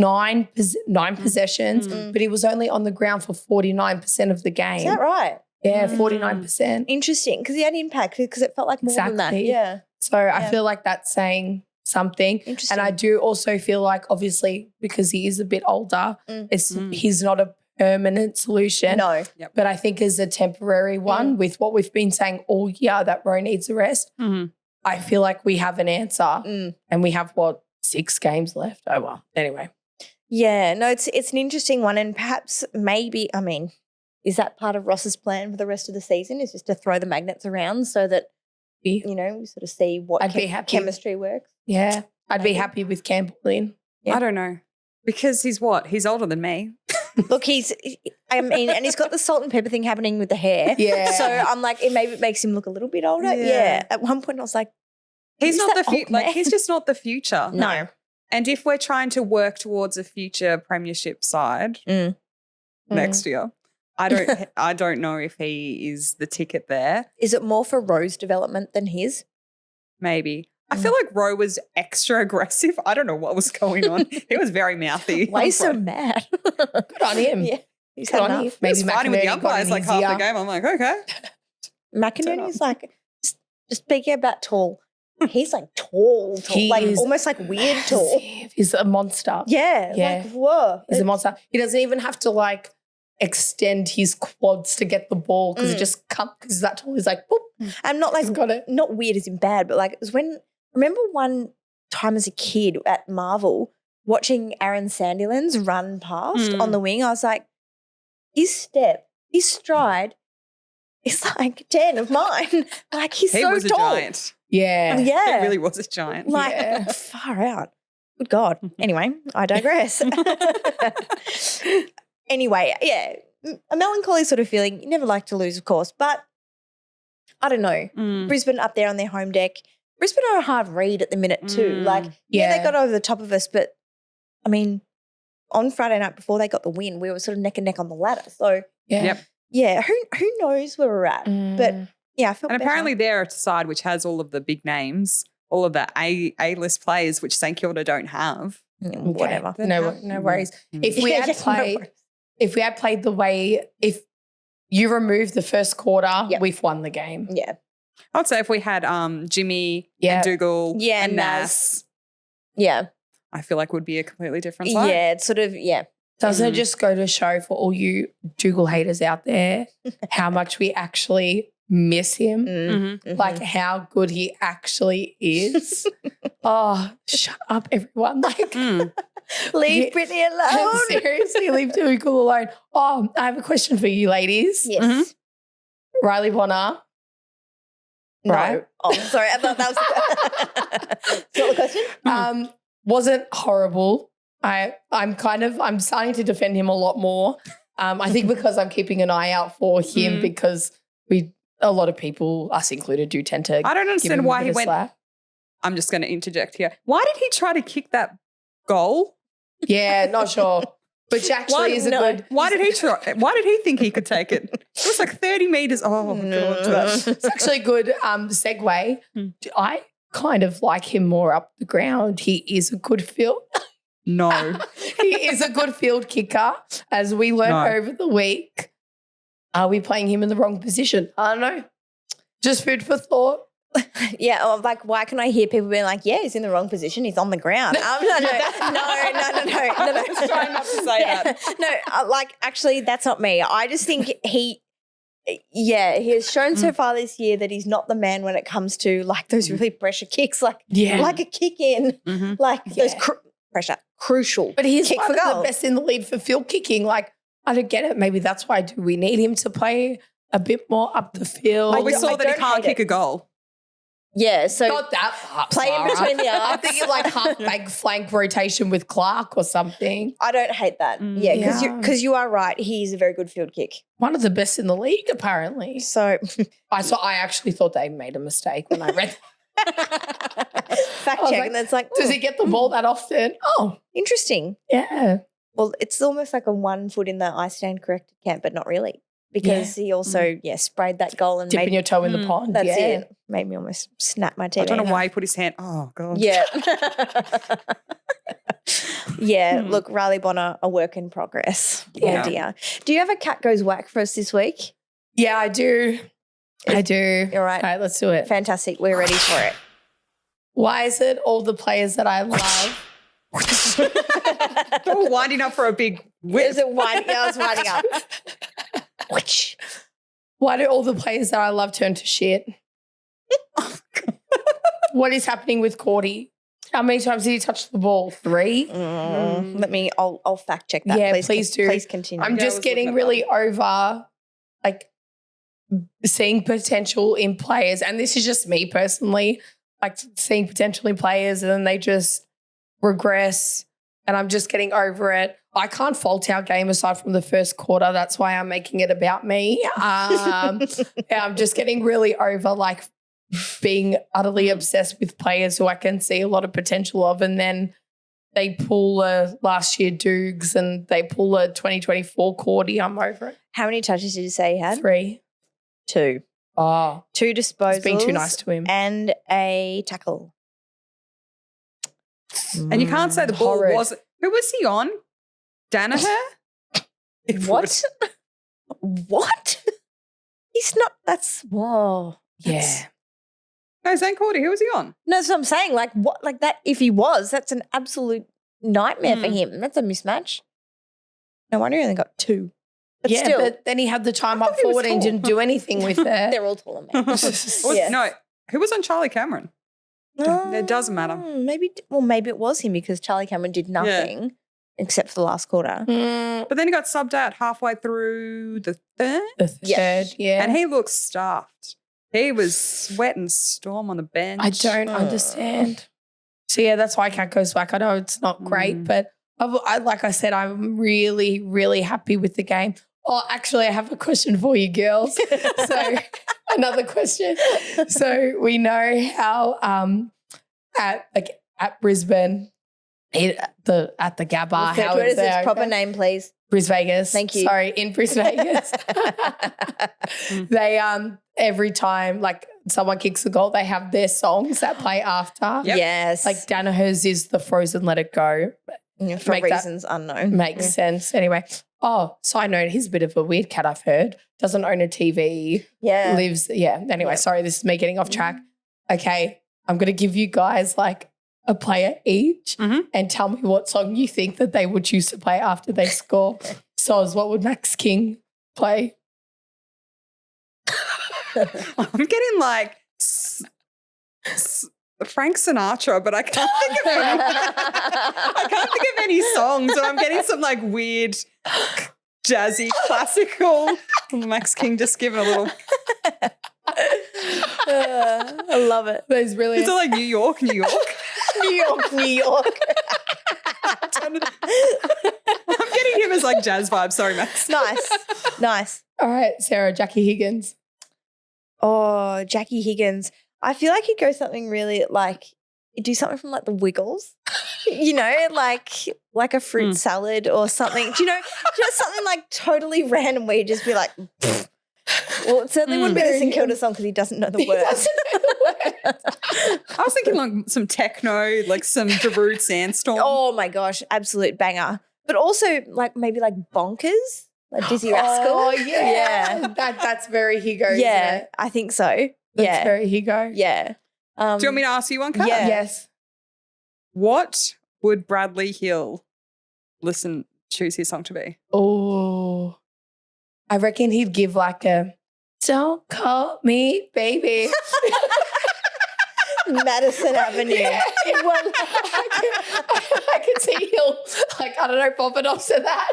B: nine possessions, but he was only on the ground for 49% of the game.
A: Is that right?
B: Yeah, 49%.
A: Interesting, because he had impact because it felt like more than that. Yeah.
B: So I feel like that's saying something.
A: Interesting.
B: And I do also feel like, obviously, because he is a bit older, he's not a permanent solution.
A: No.
B: But I think as a temporary one, with what we've been saying all year, that Rowe needs a rest, I feel like we have an answer. And we have, 6 games left? Oh, well. Anyway.
A: Yeah, no, it's an interesting one, and perhaps maybe, I mean, is that part of Ross's plan for the rest of the season, is just to throw the magnets around so that, we sort of see what chemistry works?
B: Yeah, I'd be happy with Campbell in.
C: Yeah. I don't know, because he's older than me.
A: Look, and he's got the salt and pepper thing happening with the hair.
B: Yeah.
A: So I'm like, it makes him look a little bit older. Yeah. At one point I was like,
C: he's just not the future.
A: No.
C: And if we're trying to work towards a future premiership side next year, I don't know if he is the ticket there.
A: Is it more for Rowe's development than his?
C: Maybe. I feel like Rowe was extra aggressive. I don't know what was going on. He was very mouthy.
A: Why is so mad?
B: Good on him.
A: Yeah. He's
B: Good
A: had
B: on him.
A: enough.
C: He was
B: Maybe
C: fighting with the
B: McInerney got
C: umpires
B: him
C: like half
B: easier.
C: the game. I'm like, okay.
A: McInerney's like, just speaking about tall. He's like tall,
B: He
A: like
B: is
A: almost like weird tall.
B: He's a monster.
A: Yeah,
B: Yeah.
A: like whoa.
B: He's a monster. He doesn't even have to like extend his quads to get the ball because it just comes because he's that tall. He's like, boop,
A: I'm not like
B: he's got it.
A: not weird as in bad, but like it was when remember one time as a kid at Marvel watching Aaron Sandilands run past on the wing. I was like, his stride is like 10 of mine. Like he's
C: He
A: so
C: was
A: tall.
C: a giant.
B: Yeah.
A: Yeah.
C: He really was a giant.
A: Like
B: Yeah.
A: far out. Good God. Anyway, I digress. Anyway, yeah, a melancholy sort of feeling. You never like to lose, of course, but I don't know. Brisbane up there on their home deck. Brisbane are a hard read at the minute too. Like, yeah, they got over the top of us, but I mean, on Friday night before they got the win, we were sort of neck and neck on the ladder. So, yeah, who knows where we're at? But yeah, I felt
C: And
A: better.
C: apparently they're a side which has all of the big names, all of the A-list players, which St Kilda don't have.
A: Yeah, whatever.
B: No worries. If we
A: Yeah,
B: had
A: no
B: played,
A: worries.
B: if we had played the way, if you remove the first quarter,
A: Yep.
B: we've won the game.
A: Yeah.
C: I'd say if we had Jimmy
B: Yeah.
C: and Dougal
A: Yeah,
C: and
A: Naz.
C: Nas,
A: Yeah.
C: I feel like would be a completely different side.
A: Yeah, it's sort of, yeah.
B: Doesn't it just go to show for all you Dougal haters out there how much we actually miss him?
C: Mm-hmm.
B: Like how good he actually is. Oh, shut up, everyone. Like,
A: Leave
B: Yeah.
A: Brittany alone.
B: seriously, leave Dougal alone. Oh, I have a question for you, ladies.
A: Yes.
B: Riley Bonner.
A: No.
B: Right.
A: Oh, sorry. I thought that was Is that the question?
B: Wasn't horrible. I'm starting to defend him a lot more. I think because I'm keeping an eye out for him because a lot of people, us included, do tend to
C: I don't
B: give him
C: understand
B: a
C: why
B: bit
C: he
B: of
C: went.
B: slack.
C: I'm just going to interject here. Why did he try to kick that goal?
B: Yeah, not sure. Which actually is a good.
C: Why did he try? Why did he think he could take it? It was like 30 meters. Oh, God.
B: It's actually a good segue. I kind of like him more up the ground. He is a good field.
C: No.
B: He is a good field kicker, as we learned over the week. Are we playing him in the wrong position? I don't know. Just food for thought.
A: Yeah, or like, why can I hear people being like, yeah, he's in the wrong position, he's on the ground. No.
C: Let's try not to say that.
A: No, like, actually, that's not me. I just think he has shown so far this year that he's not the man when it comes to like those really pressure kicks, like a kick in, like those pressure, crucial.
B: But he's
A: kick
B: one
A: for
B: of the
A: goal.
B: best in the league for field kicking. Like, I don't get it. Maybe that's why do we need him to play a bit more up the field?
C: Well, we saw that he
A: don't
C: can't
A: hate
C: kick a goal.
A: Yeah, so
B: Not that part.
A: play in between the
B: I'm
A: arcs.
B: thinking like half flank rotation with Clark or something.
A: I don't hate that. Yeah, because you are right. He's a very good field kick.
B: One of the best in the league, apparently.
A: So
B: I actually thought they made a mistake when I read.
A: fact
B: was
A: check,
B: like,
A: and it's like,
B: Does he get the ball that often? Oh,
A: interesting.
B: yeah.
A: Well, it's almost like a 1 foot in the I stand corrected camp, but not really, because he also sprayed that goal and
B: Dipping
A: made
B: your toe in the pond.
A: that's
B: yeah.
A: it. Made me almost snap my TV.
C: I don't know why he put his hand. Oh, God.
A: Yeah. Yeah, look, Riley Bonner, a work in progress.
C: Yeah.
A: Oh dear. Do you have a cat goes whack for us this week?
B: Yeah, I do. I do.
A: All right.
B: All right, let's do it.
A: Fantastic. We're ready for it.
B: Why is it all the players that I love?
C: They were winding up for a big whip.
A: Is it one? Yeah, I was winding up. Which?
B: Why do all the players that I love turn to shit? What is happening with Cordy? How many times did he touch the ball? 3?
A: I'll fact check that.
B: Yeah,
A: please,
B: please do.
A: Please continue.
B: I'm
C: Yeah, I
B: just
C: was
B: getting
C: looking at
B: really over like seeing potential in players. And this is just me personally, like seeing potential in players and then they just regress and I'm just getting over it. I can't fault our game aside from the first quarter. That's why I'm making it about me. I'm just getting really over like being utterly obsessed with players who I can see a lot of potential of and then they pull a last year Dukes and they pull a 2024 Cordy, I'm over it.
A: How many touches did you say he had?
B: 3.
A: 2.
B: Oh.
A: 2 disposals.
B: It's been too nice to him.
A: And a tackle.
C: And you can't say the ball
B: Horrid.
C: wasn't. Who was he on? Danaher?
A: What? What? He's not. That's whoa.
B: Yeah.
C: No, Zane Cordy. Who was he on?
A: No, that's what I'm saying. Like what? Like that. If he was, that's an absolute nightmare for him. That's a mismatch. No wonder he only got 2. But
B: yeah,
A: still,
B: but then he had the time up
C: he was
B: forward and
C: tall.
B: didn't do anything with it.
A: they're all taller, mate. Yeah.
C: No, who was on Charlie Cameron? It doesn't matter.
A: Maybe it was him because Charlie Cameron did nothing except for the last quarter.
C: But then he got subbed out halfway through the third.
B: The third, yeah.
C: And he looked stuffed. He was sweat and storm on the bench.
B: I don't understand. So, yeah, that's why Cat goes back. I know it's not great, but like I said, I'm really, really happy with the game. Oh, actually, I have a question for you girls. So another question. So we know how at Brisbane, at the Gabba, how
A: what is its
B: there?
A: proper name, please?
B: BrisVegas.
A: Thank you.
B: Sorry, in BrisVegas. They every time like someone kicks a goal, they have their songs that play after.
C: Yep.
A: Yes.
B: Like Danaher's is the Frozen Let It Go.
A: For
B: make that-
A: reasons unknown.
B: Makes sense. Anyway. Oh, side note, he's a bit of a weird cat, I've heard. Doesn't own a TV.
A: Yeah.
B: Lives, Anyway, sorry, this is me getting off track. Okay, I'm going to give you guys like a player each and tell me what song you think that they would choose to play after they score. Soz, what would Max King play?
C: I'm getting like Frank Sinatra, but I can't think of any. I can't think of any songs, and I'm getting some like weird, jazzy, classical. Max King just giving a little.
A: I love it.
B: That's brilliant.
C: Is it like New York, New York?
A: New York, New York.
C: I'm getting him as like jazz vibes. Sorry, Max.
A: Nice.
B: All right, Sarah, Jackie Higgins.
A: Oh, Jackie Higgins. I feel like he'd go something really like do something from like the Wiggles, you know, like a fruit salad or something. Do you know, just something like totally random where you just be like, pfft. Well, it certainly wouldn't be the St Kilda song because he doesn't know the words.
C: I was thinking like some techno, like some Darude Sandstorm.
A: Oh my gosh, absolute banger. But also like maybe like Bonkers, like Dizzy Rascal.
B: Oh, yeah.
A: Yeah.
B: That's very Higo,
A: Yeah,
B: isn't it?
A: I think so.
B: That's very Higo.
A: Yeah.
C: Do you want me to ask you one, Kat?
A: Yeah.
B: Yes.
C: What would Bradley Hill choose his song to be?
B: Oh, I reckon he'd give like a "Don't call me baby."
A: Madison Avenue.
B: Yeah. Well, I could see Hill like I don't know popping off to that.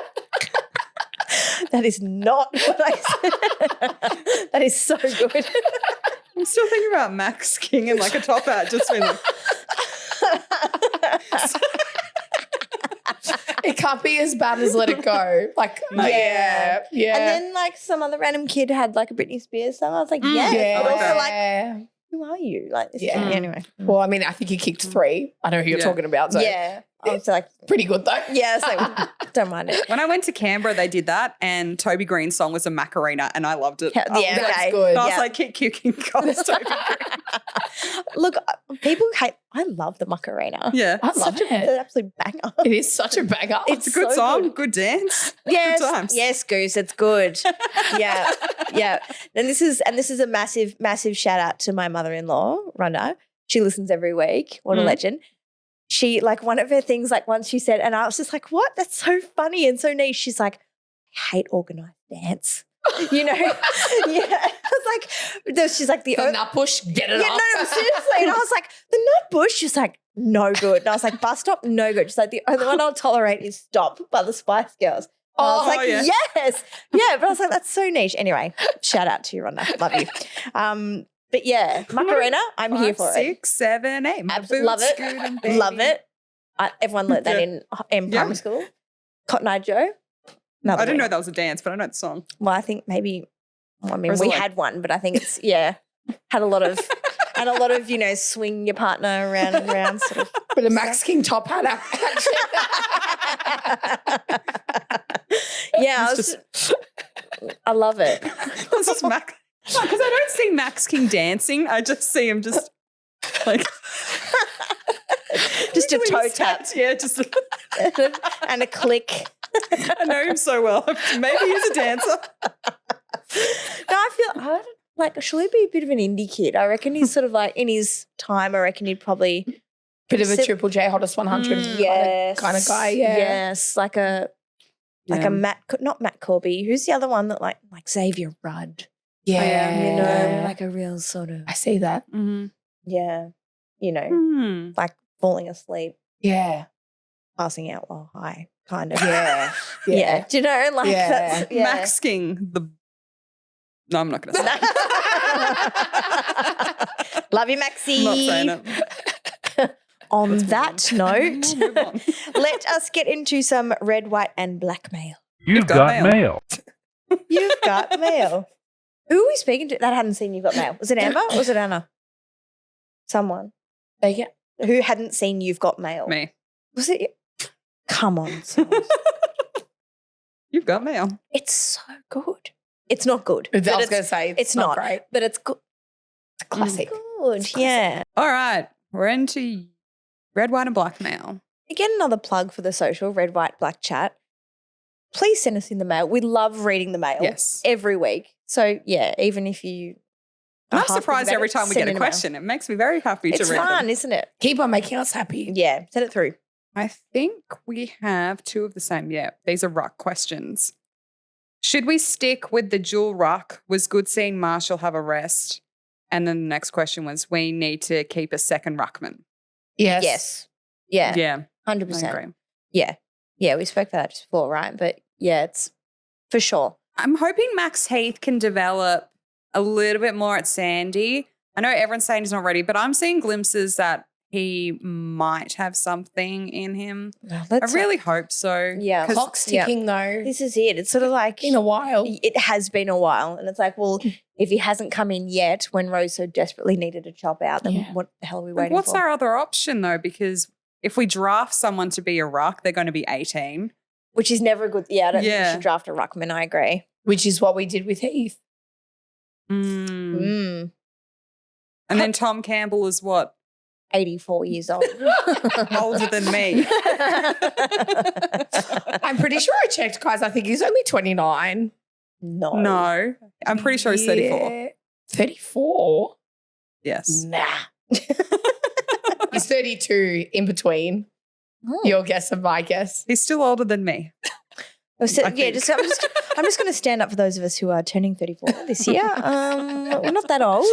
A: That is not what I said. That is so good.
C: I'm still thinking about Max King and like a top hat, just being like.
B: It can't be as bad as Let It Go. Like, yeah.
A: And then like some other random kid had like a Britney Spears song. I was like, yes.
B: yeah.
A: But also like, who are you? Like this
B: Yeah.
A: thing. Anyway.
B: Well, I mean, I think he kicked 3. I know who you're talking about. So
A: Yeah. I was like,
B: pretty good though.
A: yeah, it's like, don't mind it.
C: When I went to Canberra, they did that, and Toby Green's song was a Macarena, and I loved it.
A: Yeah,
B: that's
A: okay.
B: good.
C: I was
A: Yeah.
C: like, keep kicking goals, Toby Green.
A: Look, people hate. I love the Macarena.
C: Yeah.
B: I love
A: Such
B: it.
A: an absolute banger.
B: It is such a banger.
C: It's a good
A: so
C: song,
A: good.
C: good dance.
A: Yes,
C: Good times.
A: yes, Goose, it's good. Yeah. And this is a massive shout out to my mother-in-law, Rhonda. She listens every week. What a legend. She like one of her things like once she said, and I was just like, what? That's so funny and so niche. She's like, I hate organised dance. You know? Yeah. I was like, she's like the
B: nut bush, get it
A: yeah,
B: off.
A: no, seriously. And I was like, the nut bush, she's like, no good. And I was like, bus stop, no good. She's like, the only one I'll tolerate is Stop by the Spice Girls. And I was like,
C: yeah.
A: yes. Yeah, but I was like, that's so niche. Anyway, shout out to you, Rhonda. Love you. But yeah, Macarena, I'm here for
C: 5, 6, 7, 8. My boots,
A: Love it.
C: good and baby.
A: Love it. Everyone learnt that in primary school. Cotton Eye Joe.
C: I didn't know that was a dance, but I know the song.
A: Well, I think maybe, I mean,
C: Or is
A: we
C: it like-
A: had one, but I think it's, had a lot of And a lot of, swing your partner around and around sort of.
B: But a Max King top hat action.
A: Yeah, I love it.
C: This is Max. Because I don't see Max King dancing. I just see him just like
A: just a toe tap.
C: Yeah, just
A: and a click.
C: I know him so well. Maybe he's a dancer.
A: No, should he be a bit of an indie kid? I reckon he's sort of like in his time. I reckon he'd probably
B: bit of a Triple J hottest 100 kind of guy. Yeah,
A: yes, like a Matt, not Matt Corby. Who's the other one that like Xavier Rudd?
B: Yeah,
A: like a real sort of.
B: I see that.
C: Mm-hmm.
A: Yeah, like falling asleep.
B: Yeah,
A: passing out while high, kind of.
B: Yeah,
A: yeah. Do you know like that's
C: Max King? No, I'm not going to say.
A: Love you, Maxie.
C: I'm not saying it.
A: On that note, let us get into some red, white, and black mail.
D: You've got mail.
A: You've got mail. Who are we speaking to that hadn't seen You've Got Mail? Was it Amber or was it Anna? Someone. Who hadn't seen You've Got Mail?
C: Me.
A: Was it? Come on.
C: You've got mail.
A: It's so good. It's not good.
B: I was going to say it's not great.
A: But it's good.
B: It's a classic.
A: Good, yeah.
C: All right. We're into red, white, and black mail.
A: Again, another plug for the social, red, white, black chat. Please send us in the mail. We love reading the mail every week. So, yeah, even if you
C: I'm surprised every time we get a question. It makes me very happy to read
A: It's fun,
C: them.
A: isn't it?
B: Keep on making us happy.
A: Yeah, send it through.
C: I think we have two of the same. Yeah, these are ruck questions. Should we stick with the dual ruck? Was good seeing Marshall have a rest? And then the next question was, we need to keep a second ruckman.
A: Yes. Yeah.
C: Yeah.
A: 100%.
C: I agree.
A: Yeah. Yeah, we spoke about that just before, right? But yeah, it's for sure.
C: I'm hoping Max Heath can develop a little bit more at Sandy. I know everyone's saying he's not ready, but I'm seeing glimpses that he might have something in him. I really hope so.
A: Yeah.
B: Clock's ticking though.
A: This is it. It's sort of like
B: in a while.
A: It has been a while. And it's like, well, if he hasn't come in yet when Rose so desperately needed a chop out, then what the hell are we waiting
C: What's
A: for?
C: our other option though? Because if we draft someone to be a ruck, they're going to be 18.
A: Which is never a good. Yeah, I don't think we should draft a ruckman. I agree.
B: Which is what we did with Heath.
C: And then Tom Campbell is what?
A: 84 years old.
C: Older than me.
B: I'm pretty sure I checked, guys. I think he's only 29.
C: No. I'm pretty sure he's 34.
B: 34?
C: Yes.
B: Nah. He's 32 in between. Your guess and my guess.
C: He's still older than me.
A: I'm just going to stand up for those of us who are turning 34 this year. We're not that old,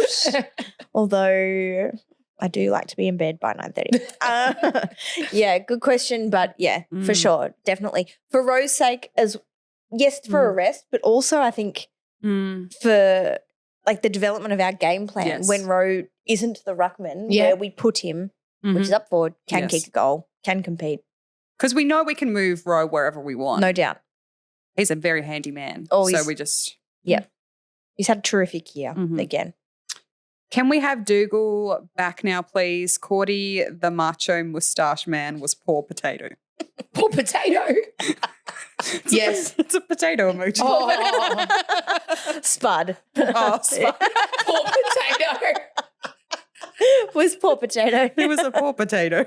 A: although I do like to be in bed by 9:30. Yeah, good question, but yeah, for sure, definitely. For Rose's sake, for a rest, but also I think for like the development of our game plan when Rowe isn't the ruckman, where we put him, which is up forward, can kick a goal, can compete.
C: Because we know we can move Rowe wherever we want.
A: No doubt.
C: He's a very handy man.
A: Yeah. He's had a terrific year again.
C: Can we have Dougal back now, please? Cordy, the macho moustache man, was poor potato.
B: Poor potato? Yes.
C: It's a potato emoji.
A: Oh. Spud.
C: Oh, Spud.
B: Poor potato.
A: Was poor potato.
C: He was a poor potato.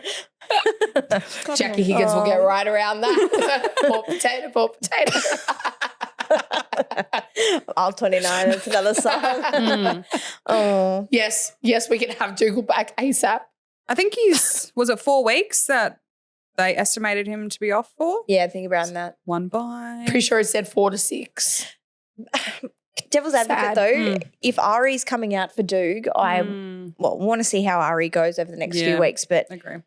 B: Jackie Higgins will get right around that. Poor potato, poor potato.
A: I'll 29, that's another song. Oh.
B: Yes, we can have Dougal back ASAP.
C: I think was it 4 weeks that they estimated him to be off for?
A: Yeah, I think around that.
C: One by.
B: Pretty sure it said 4 to 6.
A: Devil's advocate though, if Ari's coming out for Doog, I want to see how Ari goes over the next few weeks. But
C: agree.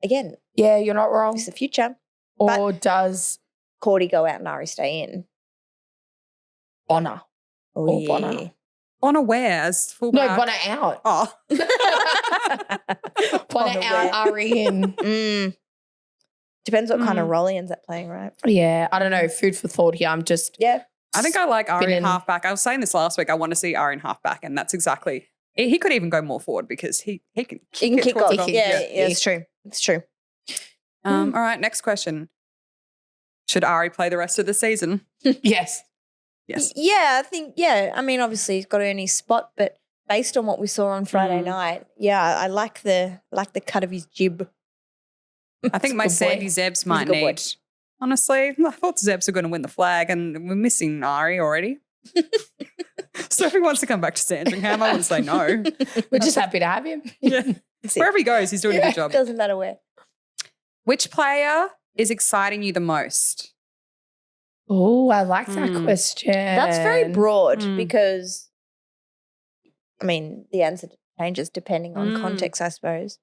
A: Again,
B: yeah, you're not wrong.
A: It's the future.
B: Or does
A: Cordy go out and Ari stay in?
B: Bonner.
A: Or
B: Bonner.
C: Bonner where? As fullback?
B: No, Bonner out.
C: Oh.
B: Bonner out, Ari in.
A: Depends what kind of role he ends up playing, right?
B: Yeah, I don't know. Food for thought here. I'm just
C: I think I like Ari in halfback. I was saying this last week. I want to see Ari in halfback, and that's exactly He could even go more forward because he can
A: kick
C: towards
A: off.
C: the goal.
A: Yeah, it's true. It's true.
C: All right, next question. Should Ari play the rest of the season?
B: Yes.
C: Yes.
A: Yeah, I think, I mean, obviously he's got to earn his spot, but based on what we saw on Friday night, I like the cut of his jib.
C: I think my Sandy Zebs might need. Honestly, I thought Zebs were going to win the flag and we're missing Ari already. So if he wants to come back to Sandringham, I wouldn't say no.
B: We're just happy to have him.
C: Yeah. Wherever he goes, he's doing a good job.
A: Doesn't matter where.
C: Which player is exciting you the most?
B: Oh, I like that question.
A: That's very broad because, I mean, the answer changes depending on context, I suppose.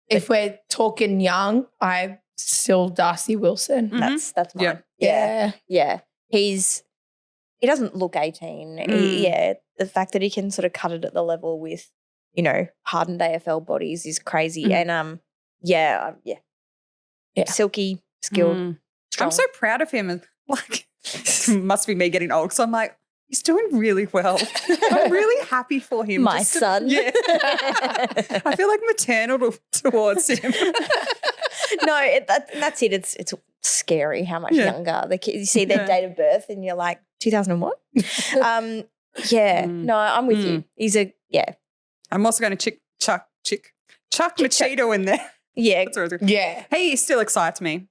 B: If we're talking young, I'm still Darcy Wilson.
A: That's mine.
B: Yeah.
A: Yeah. He doesn't look 18. The fact that he can sort of cut it at the level with, hardened AFL bodies is crazy. And silky, skilled, strong.
C: I'm so proud of him. And must be me getting old. So I'm like, he's doing really well. I'm really happy for him.
A: My son.
C: Yeah. I feel like maternal towards him.
A: No, that's it. It's scary how much younger the kids. You see their date of birth and you're like, 2000 and what? No, I'm with you. He's
C: I'm also going to chuck Machito in there.
A: Yeah.
B: Yeah.
C: He still excites me.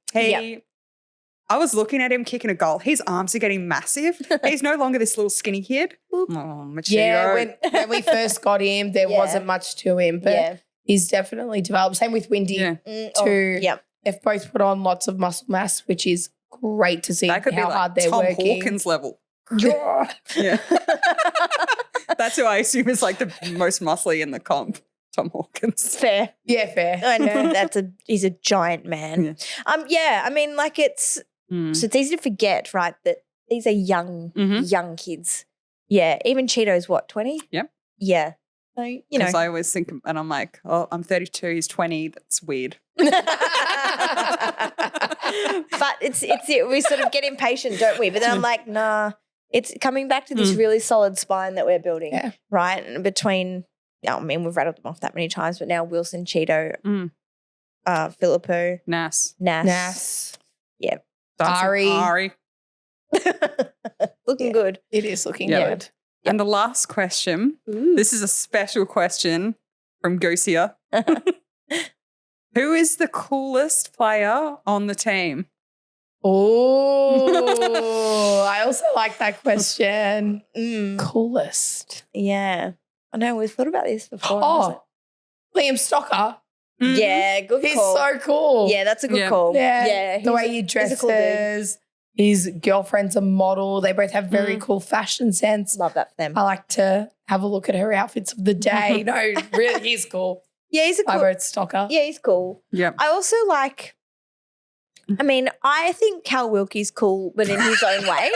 C: I was looking at him kicking a goal. His arms are getting massive. He's no longer this little skinny kid. Oh, Machito.
B: Yeah, when we first got him, there wasn't much to him, but he's definitely developed. Same with Windy too. They've both put on lots of muscle mass, which is great to see
C: that could
B: how
C: be like
B: hard they're
C: Tom
B: working.
C: Hawkins level. Yeah. That's who I assume is like the most muscly in the comp. Tom Hawkins.
A: Fair.
B: Yeah, fair.
A: I know he's a giant man. I mean, like so it's easy to forget, right, that these are young kids. Yeah, even Cheeto's what, 20?
C: Yep.
A: Yeah. So,
C: Because I always think, and I'm like, oh, I'm 32, he's 20. That's weird.
A: But it's we sort of get impatient, don't we? But then I'm like, nah, it's coming back to this really solid spine that we're building, right? And between, I mean, we've rattled them off that many times, but now Wilson, Cheeto, Filippo,
C: Nas.
A: Yeah.
B: Ari.
A: Looking good.
B: It is looking good.
C: And the last question, this is a special question from Goosier. Who is the coolest player on the team?
B: Oh, I also like that question. Coolest.
A: Yeah. I know, we've thought about this before.
B: Liam Stocker.
A: Yeah, good
B: He's
A: call.
B: so cool.
A: Yeah, that's a good call.
B: Yeah. The way he dresses. Cool, his girlfriend's a model. They both have very cool fashion sense.
A: Love that for them.
B: I like to have a look at her outfits of the day. No, really, he's cool.
A: Yeah, he's a cool.
B: I wrote Stocker.
A: Yeah, he's cool.
C: Yeah.
A: I also like, I mean, I think Cal Wilkie's cool, but in his own way.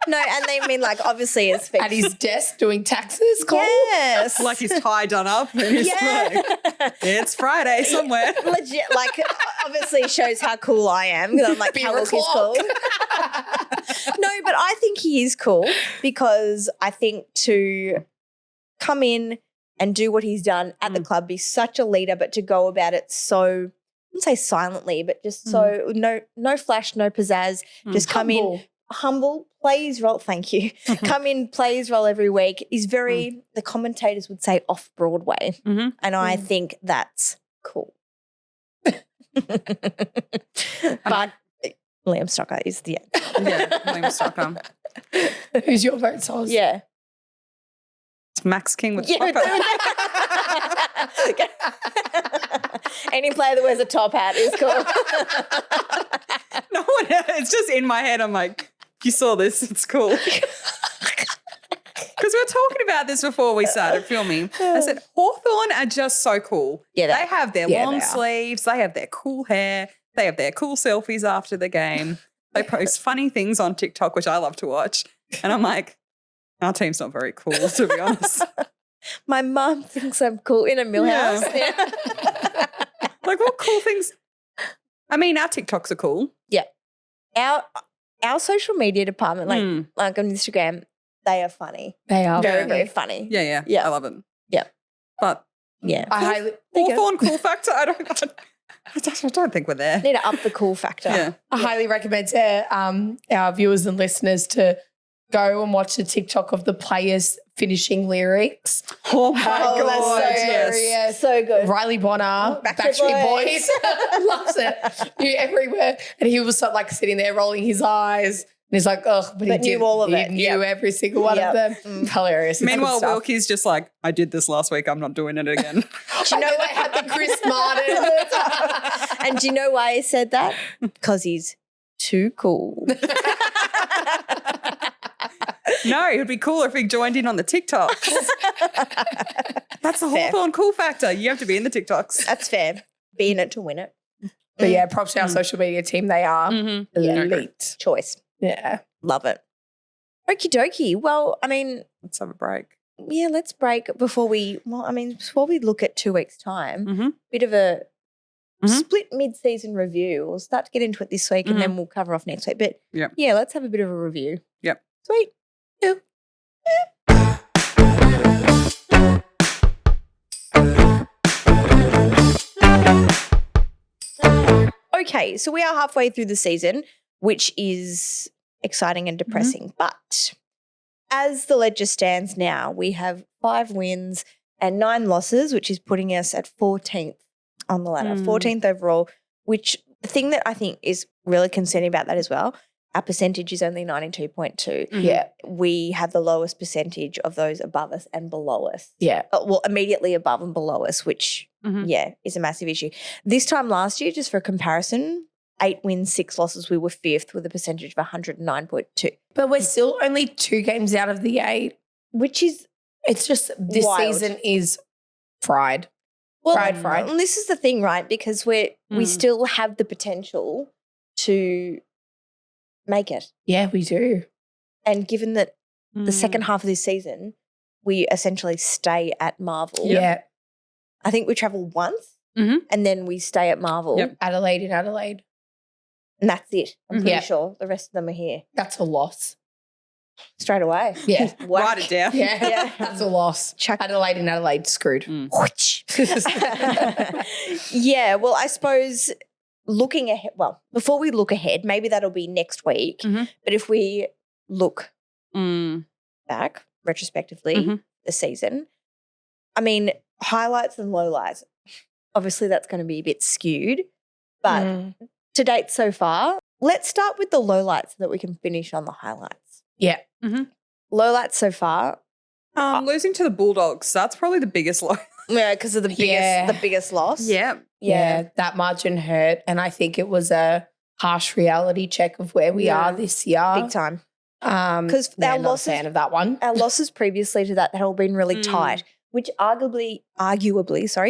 A: No, and they mean like obviously it's fixed.
B: At his desk doing taxes, cool.
A: Yes.
C: Like his tie done up. And he's like, it's Friday somewhere.
A: Legit, like obviously shows how cool I am because I'm like, Cal Wilkie's cool. No, but I think he is cool because I think to come in and do what he's done at the club, be such a leader, but to go about it so, I wouldn't say silently, but just so no flash, no pizzazz, just come in. Humble, play his role. Thank you. Come in, play his role every week. He's very, the commentators would say, off Broadway. And I think that's cool. But Liam Stocker is the end.
C: Yeah, Liam Stocker.
B: Who's your vote, Soz?
A: Yeah.
C: It's Max King with
A: Any player that wears a top hat is cool.
C: No one else. It's just in my head. I'm like, you saw this. It's cool. Because we were talking about this before we started filming. I said, Hawthorn are just so cool.
A: Yeah,
C: they have their long sleeves. They have their cool hair. They have their cool selfies after the game. They post funny things on TikTok, which I love to watch. And I'm like, our team's not very cool, to be honest.
A: My mum thinks I'm cool in a millhouse. Yeah.
C: Like, what cool things? I mean, our TikToks are cool.
A: Yeah. Our social media department, like on Instagram, they are funny.
B: They are
A: very, very funny.
C: Yeah. I love it.
A: Yeah.
C: But
A: yeah.
C: Hawthorn cool factor, I don't think we're there.
A: Need to up the cool factor.
C: Yeah.
B: I highly recommend to our viewers and listeners to go and watch the TikTok of the players finishing lyrics.
C: Oh my God.
B: That's so
C: yes.
B: hilarious.
A: So good.
B: Riley Bonner,
A: Backstreet
B: Boys. Loves it. Knew everywhere. And he was like sitting there rolling his eyes. And he's like, ugh, but he
A: knew all of it.
B: He knew every single one of them. Hilarious. It's
C: Meanwhile,
B: good stuff.
C: Wilkie's just like, I did this last week. I'm not doing it again.
A: Do you know
B: they had the Chris Martin.
A: And do you know why he said that? Because he's too cool.
C: No, it would be cooler if he joined in on the TikToks. That's the
A: Fair.
C: Hawthorn cool factor. You have to be in the TikToks.
A: That's fair. Be in it to win it.
B: But yeah, props to our social media team. They are elite.
A: Choice.
B: Yeah.
A: Love it. Okie dokie. Well, I mean,
C: Let's have a break.
A: yeah, let's break before we look at 2 weeks' time.
C: Mm-hmm.
A: Bit of a
C: Mhm.
A: split mid-season review. We'll start to get into it this week and then we'll cover off next week. But yeah, let's have a bit of a review.
C: Yep.
A: Sweet. Yep. Okay, so we are halfway through the season, which is exciting and depressing. But as the ledger stands now, we have 5 wins and 9 losses, which is putting us at 14th on the ladder, 14th overall, which the thing that I think is really concerning about that as well, our percentage is only 92.2.
B: Yeah.
A: We have the lowest percentage of those above us and below us.
B: Yeah.
A: Well, immediately above and below us, which, is a massive issue. This time last year, just for comparison, 8 wins, 6 losses, we were 5th with a percentage of 109.2.
B: But we're still only 2 games out of the 8.
A: Which is
B: It's just this
A: wild.
B: season is fried.
A: Well,
B: Fried.
A: and this is the thing, right? Because we still have the potential to make it.
B: Yeah, we do.
A: And given that the second half of this season, we essentially stay at Marvel.
B: Yeah.
A: I think we travel once and then we stay at Marvel.
C: Yep.
B: Adelaide in Adelaide.
A: And that's it. I'm pretty
B: Yeah.
A: sure the rest of them are here
B: That's a loss.
A: straight away.
B: Yeah.
A: Whack.
C: Write it down.
B: Yeah. That's a loss.
A: Chuck.
B: Adelaide in Adelaide screwed.
A: Yeah, well, I suppose looking ahead, before we look ahead, maybe that'll be next week. But if we look back retrospectively, the season, I mean, highlights and lowlights, obviously that's going to be a bit skewed. But to date so far, let's start with the lowlights so that we can finish on the highlights.
B: Yeah.
A: Lowlights so far.
C: Losing to the Bulldogs, that's probably the biggest loss.
A: Yeah, because of the biggest loss.
C: Yeah.
B: Yeah. That margin hurt. And I think it was a harsh reality check of where we are this year.
A: Big time.
B: Because
A: our
B: not
A: losses-
B: a fan of that one.
A: Our losses previously to that had all been really tight, which arguably,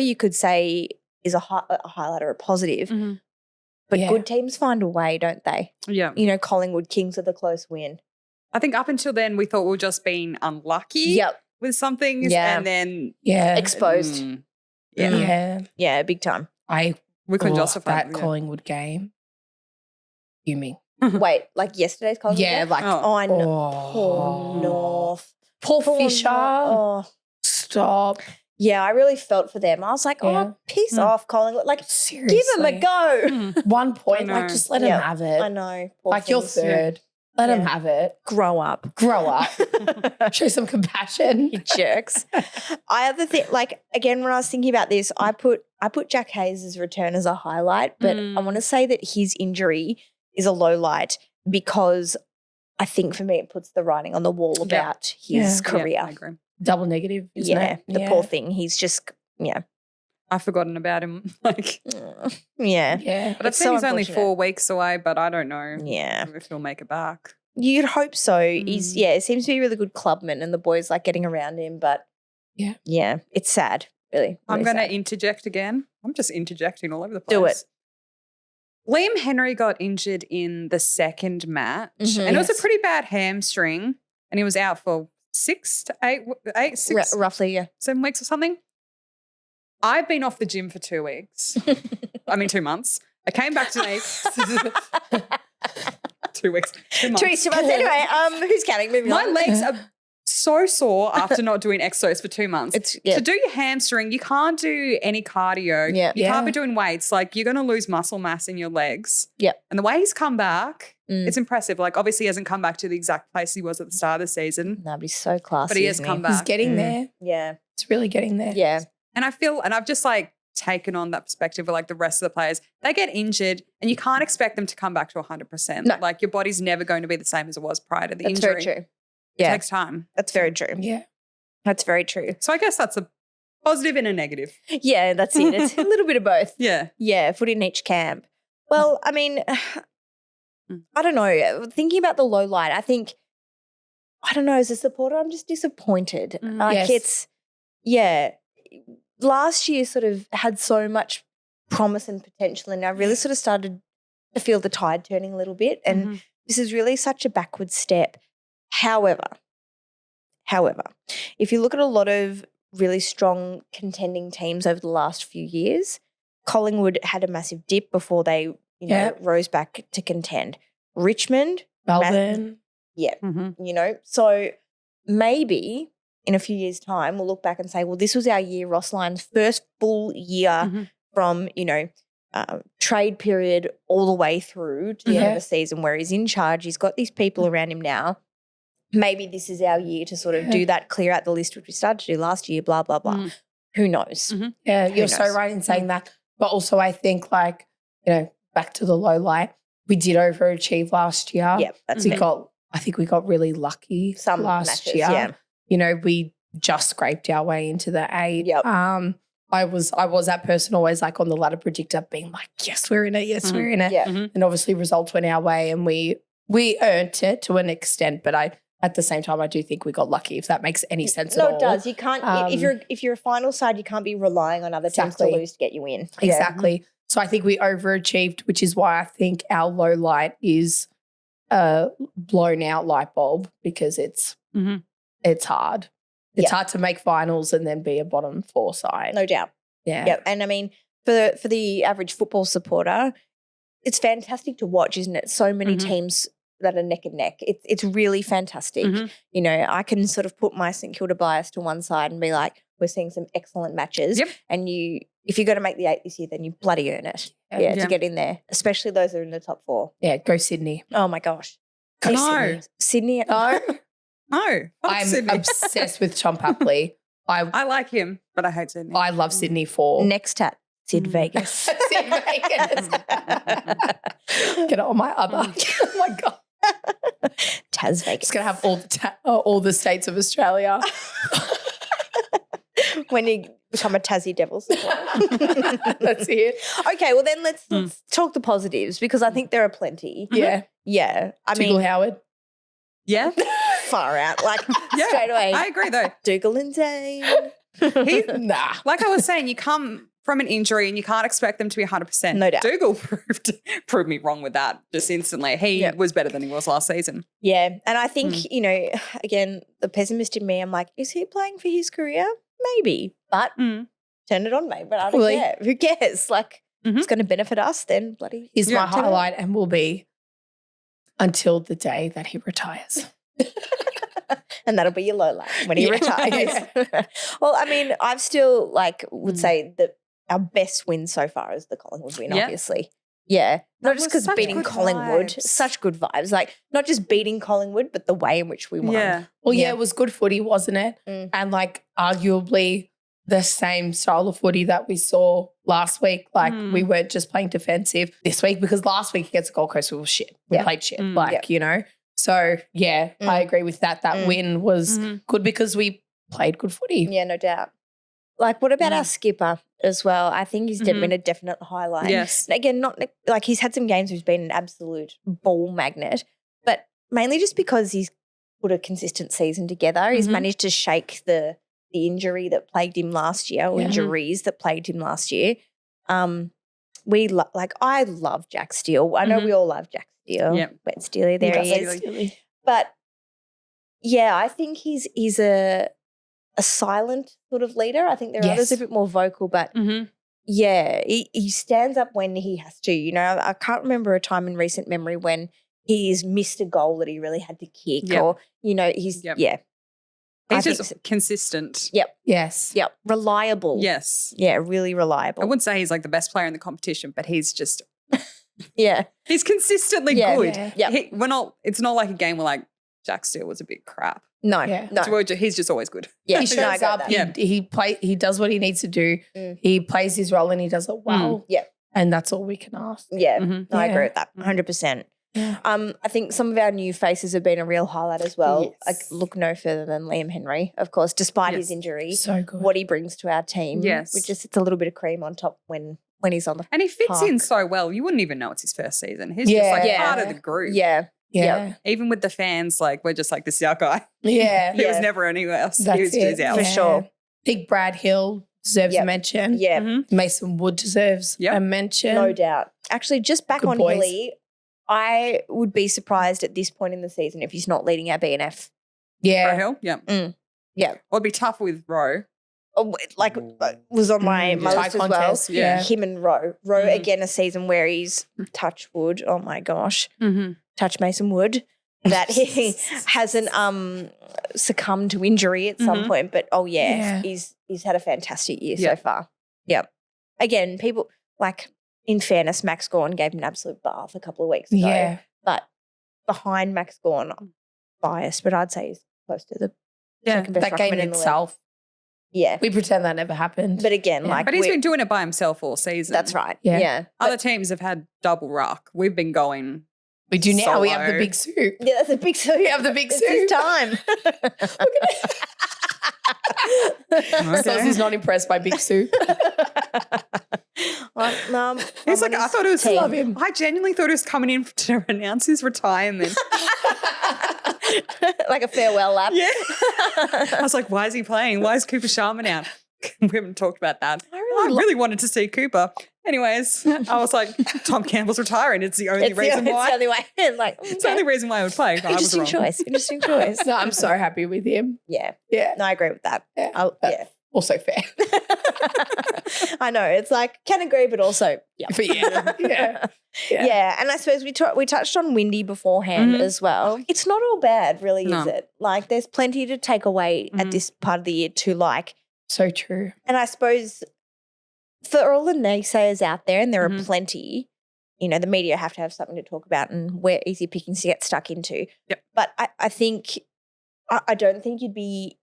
A: you could say is a highlight or a positive. But good teams find a way, don't they?
C: Yeah.
A: You know, Collingwood Kings are the close win.
C: I think up until then we thought we were just being unlucky with some things and then
A: exposed.
B: Yeah.
A: Big time.
C: we couldn't justify
B: that
C: it.
B: Collingwood game. Fuming.
A: Wait, like yesterday's Collingwood
B: Yeah,
A: game?
B: like
A: I know. Poor North.
B: Poor Fisher.
A: Oh.
B: Stop.
A: Yeah, I really felt for them. I was like, piss off, Collingwood. Like,
B: Seriously.
A: give them a go.
B: 1 point,
C: I
B: like
C: know.
B: just let them have it.
A: I know. Poor
B: Like you're
A: things.
B: third. Let them have it.
A: Grow up.
B: Grow up. Show some compassion.
A: You jerks. I have the thing, like, again, when I was thinking about this, I put Jack Hayes' return as a highlight, but I want to say that his injury is a low light because I think for me it puts the writing on the wall about his career.
C: Yeah, I agree.
B: Double negative, isn't it?
A: The poor thing. He's just,
C: I've forgotten about him. Like,
A: yeah.
B: Yeah.
C: but I've
A: It's
C: seen
A: so
C: he's only
A: unfortunate.
C: 4 weeks away, but I don't know
A: Yeah.
C: if he'll make it back.
A: You'd hope so. He's, it seems to be a really good clubman and the boys like getting around him, but yeah, it's sad, really.
C: I'm
A: really
C: going to
A: sad.
C: interject again. I'm just interjecting all over the place.
A: Do it.
C: Liam Henry got injured in the second match,
A: Mhm.
C: and it was a pretty bad hamstring, and he was out for 6 to 8, 6,
A: Roughly, yeah.
C: 7 weeks or something. I've been off the gym for 2 weeks. 2 months. I came back today. 2 weeks. 2 months.
A: 2 months. Anyway, who's counting? Moving
C: My
A: on.
C: legs are so sore after not doing exos for 2 months.
A: Yeah.
C: To do your hamstring, you can't do any cardio.
A: Yeah.
C: You can't be doing weights. Like, you're going to lose muscle mass in your legs.
A: Yep.
C: And the way he's come back, it's impressive. Like, obviously he hasn't come back to the exact place he was at the start of the season.
A: No, but he's so classy.
C: But he has come back.
B: He's getting there.
A: Yeah.
B: It's really getting there.
A: Yeah.
C: And I've just like taken on that perspective of like the rest of the players. They get injured and you can't expect them to come back to 100%.
A: No.
C: Like, your body's never going to be the same as it was prior to the
A: That's
C: injury.
A: very true.
C: It
A: Yeah.
C: takes time.
A: That's very true.
B: Yeah.
A: That's very true.
C: So I guess that's a positive and a negative.
A: Yeah, that's it. It's a little bit of both.
C: Yeah.
A: Yeah, foot in each camp. Well, I mean, I don't know. Thinking about the low light, I think, I don't know, as a supporter, I'm just disappointed. Like,
B: Yes.
A: last year sort of had so much promise and potential, and I really sort of started to feel the tide turning a little bit, and this is really such a backward step. However, if you look at a lot of really strong contending teams over the last few years, Collingwood had a massive dip before they, rose back to contend. Richmond,
B: Melbourne.
A: so maybe in a few years' time we'll look back and say, well, this was our year, Ross Lyon's first full year from, trade period all the way through to the end of the season where he's in charge. He's got these people around him now. Maybe this is our year to sort of do that, clear out the list, which we started to do last year, blah, blah, blah. Who knows?
B: Yeah, you're so right in saying that. But also I think, like, back to the low light, we did overachieve last year.
A: Yeah, that's fair.
B: I think we got really lucky last year.
A: Yeah.
B: We just scraped our way into the 8.
A: Yep.
B: I was that person always like on the ladder predictor being like, yes, we're in it, yes, we're in it.
A: Yeah.
B: And obviously results went our way and we earned it to an extent, but at the same time, I do think we got lucky, if that makes any sense at all.
A: No, it does. You can't if you're a final side, you can't be relying on other teams to lose to get you in.
B: Exactly. So I think we overachieved, which is why I think our low light is a blown out light bulb, because it's hard. It's hard to make finals and then be a bottom 4 side.
A: No doubt.
B: Yeah.
A: Yep. And I mean, for the average football supporter, it's fantastic to watch, isn't it? So many teams that are neck and neck. It's really fantastic. I can sort of put my St Kilda bias to one side and be like, we're seeing some excellent matches.
C: Yep.
A: And if you're going to make the 8 this year, then you bloody earn it. To get in there, especially those that are in the top 4.
B: Yeah, go Sydney.
A: Oh my gosh.
C: No.
A: Sydney.
B: No.
C: No.
B: I'm
C: Sydney.
B: obsessed with Tom Papley.
C: I like him, but I hate Sydney.
B: I love Sydney 4.
A: Next tat, Sid Vegas.
B: Sid Vegas. Get it on my other. Oh my God.
A: Tas Vegas.
B: Just going to have all the states of Australia.
A: When you become a Tassie Devils supporter.
B: That's it.
A: Okay, well then let's talk the positives, because I think there are plenty.
B: Yeah.
A: Yeah. I
B: Dougal Howard.
C: Yeah.
A: Far out. Like straight away.
C: I agree though.
A: Dougal and Zane.
C: He's,
B: Nah.
C: like I was saying, you come from an injury and you can't expect them to be 100%.
A: No doubt.
C: Dougal proved me wrong with that just instantly. He was better than he was last season.
A: Yeah. And I think, again, the pessimist in me, I'm like, is he playing for his career? Maybe. But turn it on, mate. But I don't care. Who cares? Like, it's going to benefit us, then bloody.
B: He's my highlight and will be until the day that he retires.
A: And that'll be your low light when he retires. Well, I mean, I've still would say that our best win so far is the Collingwood win, obviously. Yeah. Not just because beating Collingwood, such good vibes. Like, not just beating Collingwood, but the way in which we won.
C: Yeah.
B: Well, it was good footy, wasn't it? And arguably the same style of footy that we saw last week. Like, we weren't just playing defensive this week, because last week against Gold Coast we were shit. We played shit. So, I agree with that. That win was good because we played good footy.
A: Yeah, no doubt. Like, what about our skipper as well? I think he's been a definite highlight.
C: Yes.
A: Again, not like he's had some games where he's been an absolute ball magnet, but mainly just because he's put a consistent season together. He's managed to shake the injury that plagued him last year, or injuries that plagued him last year. I love Jack Steele. I know we all love Jack Steele.
C: Yep.
A: Wet Steely, there he is. But yeah, I think he's a silent sort of leader. I think there are others a bit more vocal, but he stands up when he has to. I can't remember a time in recent memory when he's missed a goal that he really had to kick, or he's
C: He's just consistent.
A: Yep.
B: Yes.
A: Yep. Reliable.
C: Yes.
A: Yeah, really reliable.
C: I wouldn't say he's like the best player in the competition, but he's just he's consistently good.
A: Yeah.
C: It's not like a game where like Jack Steele was a bit crap.
A: No.
C: He's just always good.
A: Yeah,
B: he shows up. He does what he needs to do. He plays his role and he does it well.
A: Yeah.
B: And that's all we can ask.
A: Yeah. No, I agree with that. 100%.
B: Yeah.
A: I think some of our new faces have been a real highlight as well.
B: Yes.
A: Like, look no further than Liam Henry, of course, despite his injury.
B: So good.
A: What he brings to our team.
C: Yes.
A: Which just, it's a little bit of cream on top when he's on the
C: And he fits
A: park.
C: in so well. You wouldn't even know it's his first season. He's just like part of the group.
A: Yeah.
B: Yeah.
C: Even with the fans, like we're just like, this is our guy.
B: Yeah.
C: He was never anywhere else.
B: That's
C: He was
B: it.
C: ours.
A: For sure.
B: Big Brad Hill deserves a mention.
A: Yeah.
C: Mm-hmm.
B: Mason Wood deserves a mention.
A: No doubt. Actually, just back
B: Good
A: on
B: boys.
A: Hilly, I would be surprised at this point in the season if he's not leading our BNF.
B: Yeah.
C: Roe Hill? Yeah.
A: Yeah.
C: Well, it'd be tough with Roe.
A: Like, was on my list as well.
B: Yeah.
A: Him and Roe. Roe, again, a season where he's touch wood. Oh, my gosh. Touch Mason Wood. That he hasn't succumbed to injury at some point. But, he's had a fantastic year so far. Yep. Again, people, like, in fairness, Max Gawn gave him an absolute bath a couple of weeks ago.
B: Yeah.
A: But behind Max Gawn, I'm biased, but I'd say he's close to the second best
B: that game
A: ruckman in the
B: itself.
A: league. Yeah.
B: We pretend that never happened.
A: But again,
C: But he's been doing it by himself all season.
A: That's right.
B: Yeah.
A: Yeah.
C: Other teams have had double ruck. We've been going.
B: We do now. We have
C: solo.
B: the big soup.
A: Yeah, that's a big soup.
B: We have the big
A: It's
B: soup.
A: his time.
B: Soz is not impressed by big soup.
C: He's like, I thought it was.
B: Love him.
C: I genuinely thought he was coming in to announce his retirement.
A: Like a farewell lap.
C: Yeah. I was like, why is he playing? Why is Cooper Sharman out? We haven't talked about that. I really wanted to see Cooper. Anyways, I was like, Tom Campbell's retiring. It's the only reason why.
A: It's the only way. Like,
C: It's the only reason why I would play.
A: Interesting choice. Interesting choice.
B: No, I'm so happy with him.
A: Yeah.
B: Yeah.
A: No, I agree with that.
B: Yeah.
A: Yeah.
B: Also fair.
A: I know. It's like, can agree, but also,
B: But yeah.
A: Yeah, and I suppose we touched on Windy beforehand as well. It's not all bad, really, is it? Like, there's plenty to take away at this part of the year to like.
B: So true.
A: And I suppose for all the naysayers out there, and there are plenty, you know, the media have to have something to talk about and we're easy pickings to get stuck into.
C: Yep.
A: But I think, I don't think you'd be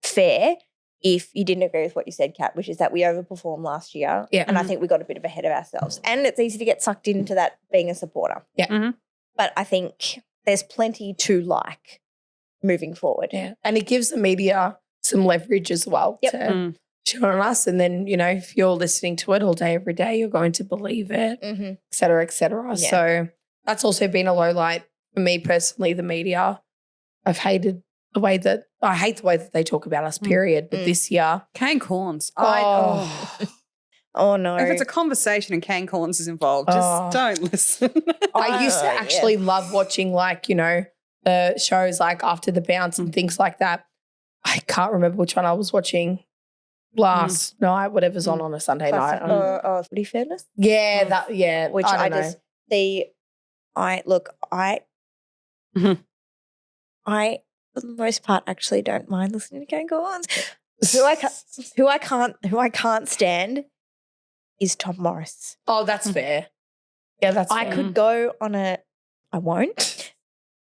A: fair if you didn't agree with what you said, Kat, which is that we overperformed last year.
B: Yeah.
A: And I think we got a bit of ahead of ourselves. And it's easy to get sucked into that being a supporter.
B: Yeah.
A: But I think there's plenty to like moving forward.
B: Yeah. And it gives the media some leverage as well to shine on us. And then, you know, if you're listening to it all day, every day, you're going to believe it, et cetera, et cetera.
A: Yeah.
B: So that's also been a low light for me personally, the media. I hate the way that they talk about us, period. But this year.
C: Kane Cornes.
A: Oh, no.
C: If it's a conversation and Kane Cornes is involved, just don't listen.
B: I used to actually love watching, like, you know, shows like After the Bounce and things like that. I can't remember which one I was watching last night, whatever's on a Sunday night.
A: Footy Fairness?
B: Yeah,
A: Which
B: I
A: I
B: don't know.
A: just see. I for the most part actually don't mind listening to Kane Cornes. Who I can't stand is Tom Morris.
B: Oh, that's fair. Yeah, that's
A: I
B: fair.
A: could go on I won't,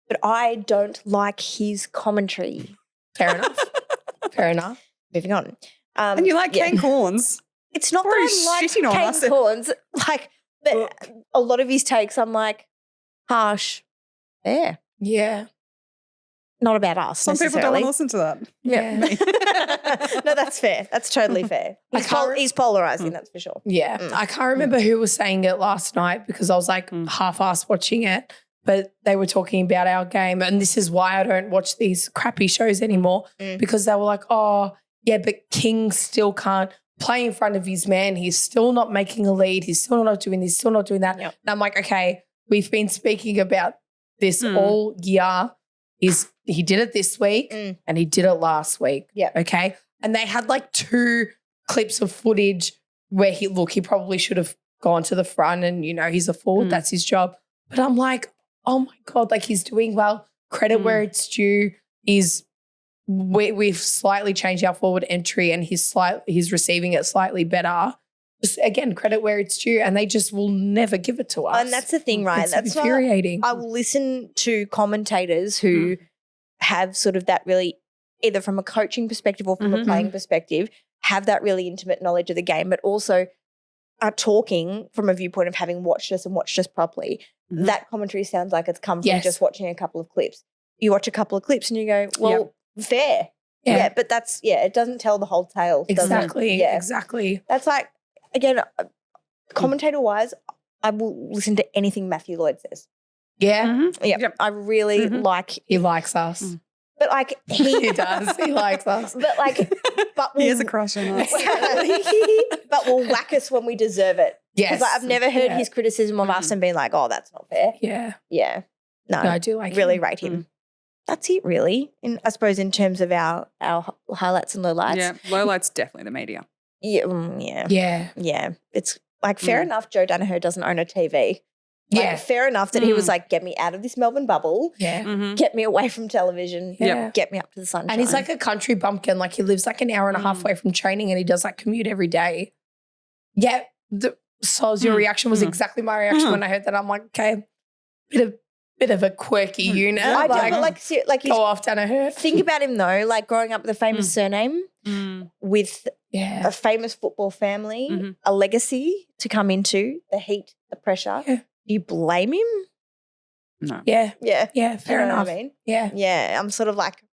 A: but I don't like his commentary.
B: Fair enough. Fair enough.
A: Moving on.
C: And you like Kane Cornes.
A: It's not
C: Or
A: that
C: he's
A: I like
C: shitting on us.
A: Kane Cornes. Like, but a lot of his takes, I'm like, harsh. Yeah.
B: Yeah.
A: Not about us.
C: Some people don't want to listen to that.
B: Yeah.
A: No, that's fair. That's totally fair. He's polarizing, that's for sure.
B: Yeah. I can't remember who was saying it last night because I was like half-assed watching it, but they were talking about our game. And this is why I don't watch these crappy shows anymore because they were like, oh, yeah, but King still can't play in front of his man. He's still not making a lead. He's still not doing this, still not doing that.
A: Yep.
B: And I'm like, okay, we've been speaking about this all year. He did it this week and he did it last week.
A: Yeah.
B: Okay. And they had like 2 clips of footage where he probably should have gone to the front and, you know, he's a forward. That's his job. But I'm like, oh my God, like he's doing well. Credit where it's due. He's we've slightly changed our forward entry and he's receiving it slightly better. Just, again, credit where it's due, and they just will never give it to us.
A: And that's the thing, right?
B: It's
A: That's
B: infuriating.
A: I will listen to commentators who have sort of that really, either from a coaching perspective or from a playing perspective, have that really intimate knowledge of the game, but also are talking from a viewpoint of having watched us and watched us properly. That commentary sounds like it's come from just watching a couple of clips. You watch a couple of clips and you go, well, fair. Yeah, but that's, it doesn't tell the whole tale.
B: Exactly.
A: Yeah.
B: Exactly.
A: That's like, again, commentator-wise, I will listen to anything Matthew Lloyd says.
B: Yeah.
A: Yeah, I really like.
B: He likes us.
A: But like
B: He does. He likes us.
A: But like,
C: he has a crush on us.
A: but will whack us when we deserve it.
B: Yes.
A: Like, I've never heard his criticism of us and been like, oh, that's not fair.
B: Yeah.
A: Yeah. No,
B: I do like
A: really
B: him.
A: rate him. That's it, really. I suppose in terms of our highlights and lowlights.
C: Yeah, lowlights definitely the media.
A: Yeah. It's like fair enough. Joe Danaher doesn't own a TV. Like, fair enough that he was like, get me out of this Melbourne bubble.
B: Yeah.
A: Get me away from television. Get me up to the sunshine.
B: And he's like a country bumpkin. Like he lives like an hour and a half away from training and he does like commute every day. Yeah. Soz, your reaction was exactly my reaction when I heard that. I'm like, okay, bit of a quirky unit.
A: I
B: like
A: he's,
B: go off Danaher.
A: Think about him though, like growing up with a famous surname with a famous football family, a legacy to come into, the heat, the pressure.
B: Yeah.
A: Do you blame him?
C: No.
B: Yeah.
A: Yeah.
B: Fair enough.
A: What I mean?
B: Yeah.
A: Yeah. I'm sort of like,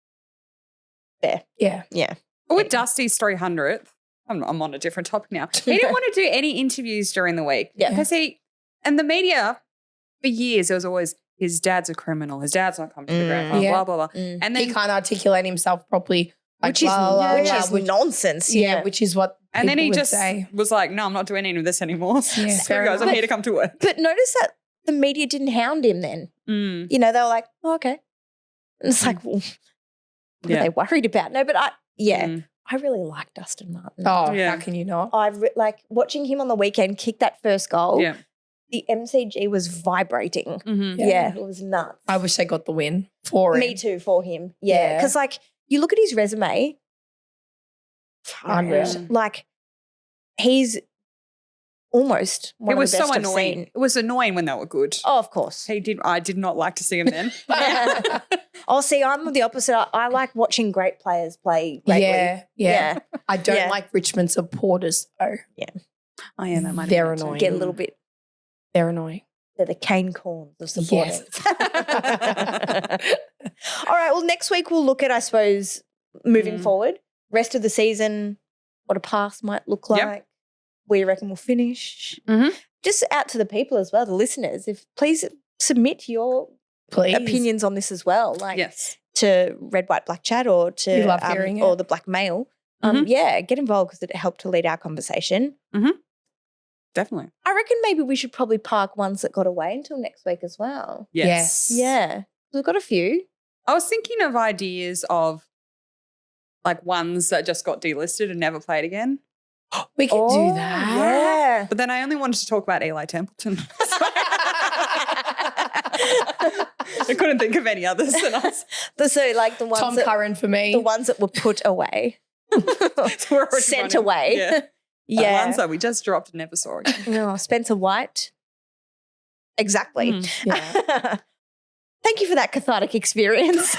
A: fair.
B: Yeah.
A: Yeah.
C: With Dusty's 300th, I'm on a different topic now. He didn't want to do any interviews during the week.
A: Yeah.
C: Because and the media, for years, there was always, his dad's a criminal. His dad's not coming to the grand final, blah, blah, blah. And then
B: he can't articulate himself properly. Like,
A: which is nonsense.
B: Yeah, which is what
C: and then he just
B: say.
C: was like, no, I'm not doing any of this anymore.
B: Yeah,
C: Screw guys, I'm here to come to work.
A: But notice that the media didn't hound him then. You know, they were like, oh, okay. And it's like, well, what are they worried about? No, but I really like Dustin Martin.
B: Oh, how can you not?
A: Like watching him on the weekend kick that first goal.
C: Yeah.
A: The MCG was vibrating. Yeah, it was nuts.
B: I wish they got the win for him.
A: Me too, for him. Yeah, because like you look at his resume,
B: unreal.
A: Like he's almost one of the best
C: so
A: I've
C: annoying.
A: seen.
C: It was annoying when they were good.
A: Oh, of course.
C: I did not like to see him then.
A: Oh, see, I'm the opposite. I like watching great players play greatly.
B: Yeah. I don't like Richmond supporters though.
A: Yeah.
C: Oh, yeah, that might
B: They're annoying.
A: Get a little bit.
B: They're annoying.
A: They're the Kane Cornes of supporters.
B: Yes.
A: All right. Well, next week we'll look at, I suppose, moving forward, rest of the season, what a pass might look like, where you reckon we'll finish. Just out to the people as well, the listeners. Please submit your opinions on this as well, like to Red, White, Black Chat or to
B: we love hearing
A: or the Black Mail. Get involved because it helped to lead our conversation.
C: Definitely.
A: I reckon maybe we should probably park ones that got away until next week as well.
C: Yes.
A: Yeah. We've got a few.
C: I was thinking of ideas of like ones that just got delisted and never played again.
B: We could do that.
A: Yeah.
C: But then I only wanted to talk about Eli Templeton. I couldn't think of any others than us.
A: So like the ones
B: Tom Curran for me.
A: The ones that were put away.
C: So
A: sent away.
C: Yeah.
A: Yeah.
C: The ones that we just dropped and never saw again.
A: No, Spencer White. Exactly.
B: Yeah.
A: Thank you for that cathartic experience.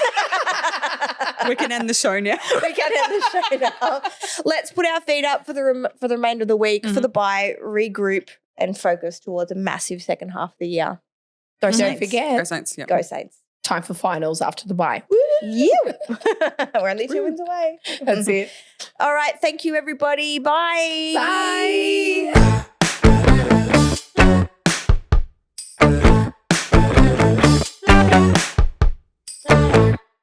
C: We can end the show now.
A: We can end the show now. Let's put our feet up for the remainder of the week, for the bye, regroup and focus towards a massive second half of the year. Go Saints.
B: Don't forget.
C: Go Saints. Yep.
A: Go Saints.
B: Time for finals after the bye.
A: Yeah. We're only 2 wins away.
B: That's it.
A: All right. Thank you, everybody. Bye.
B: Bye.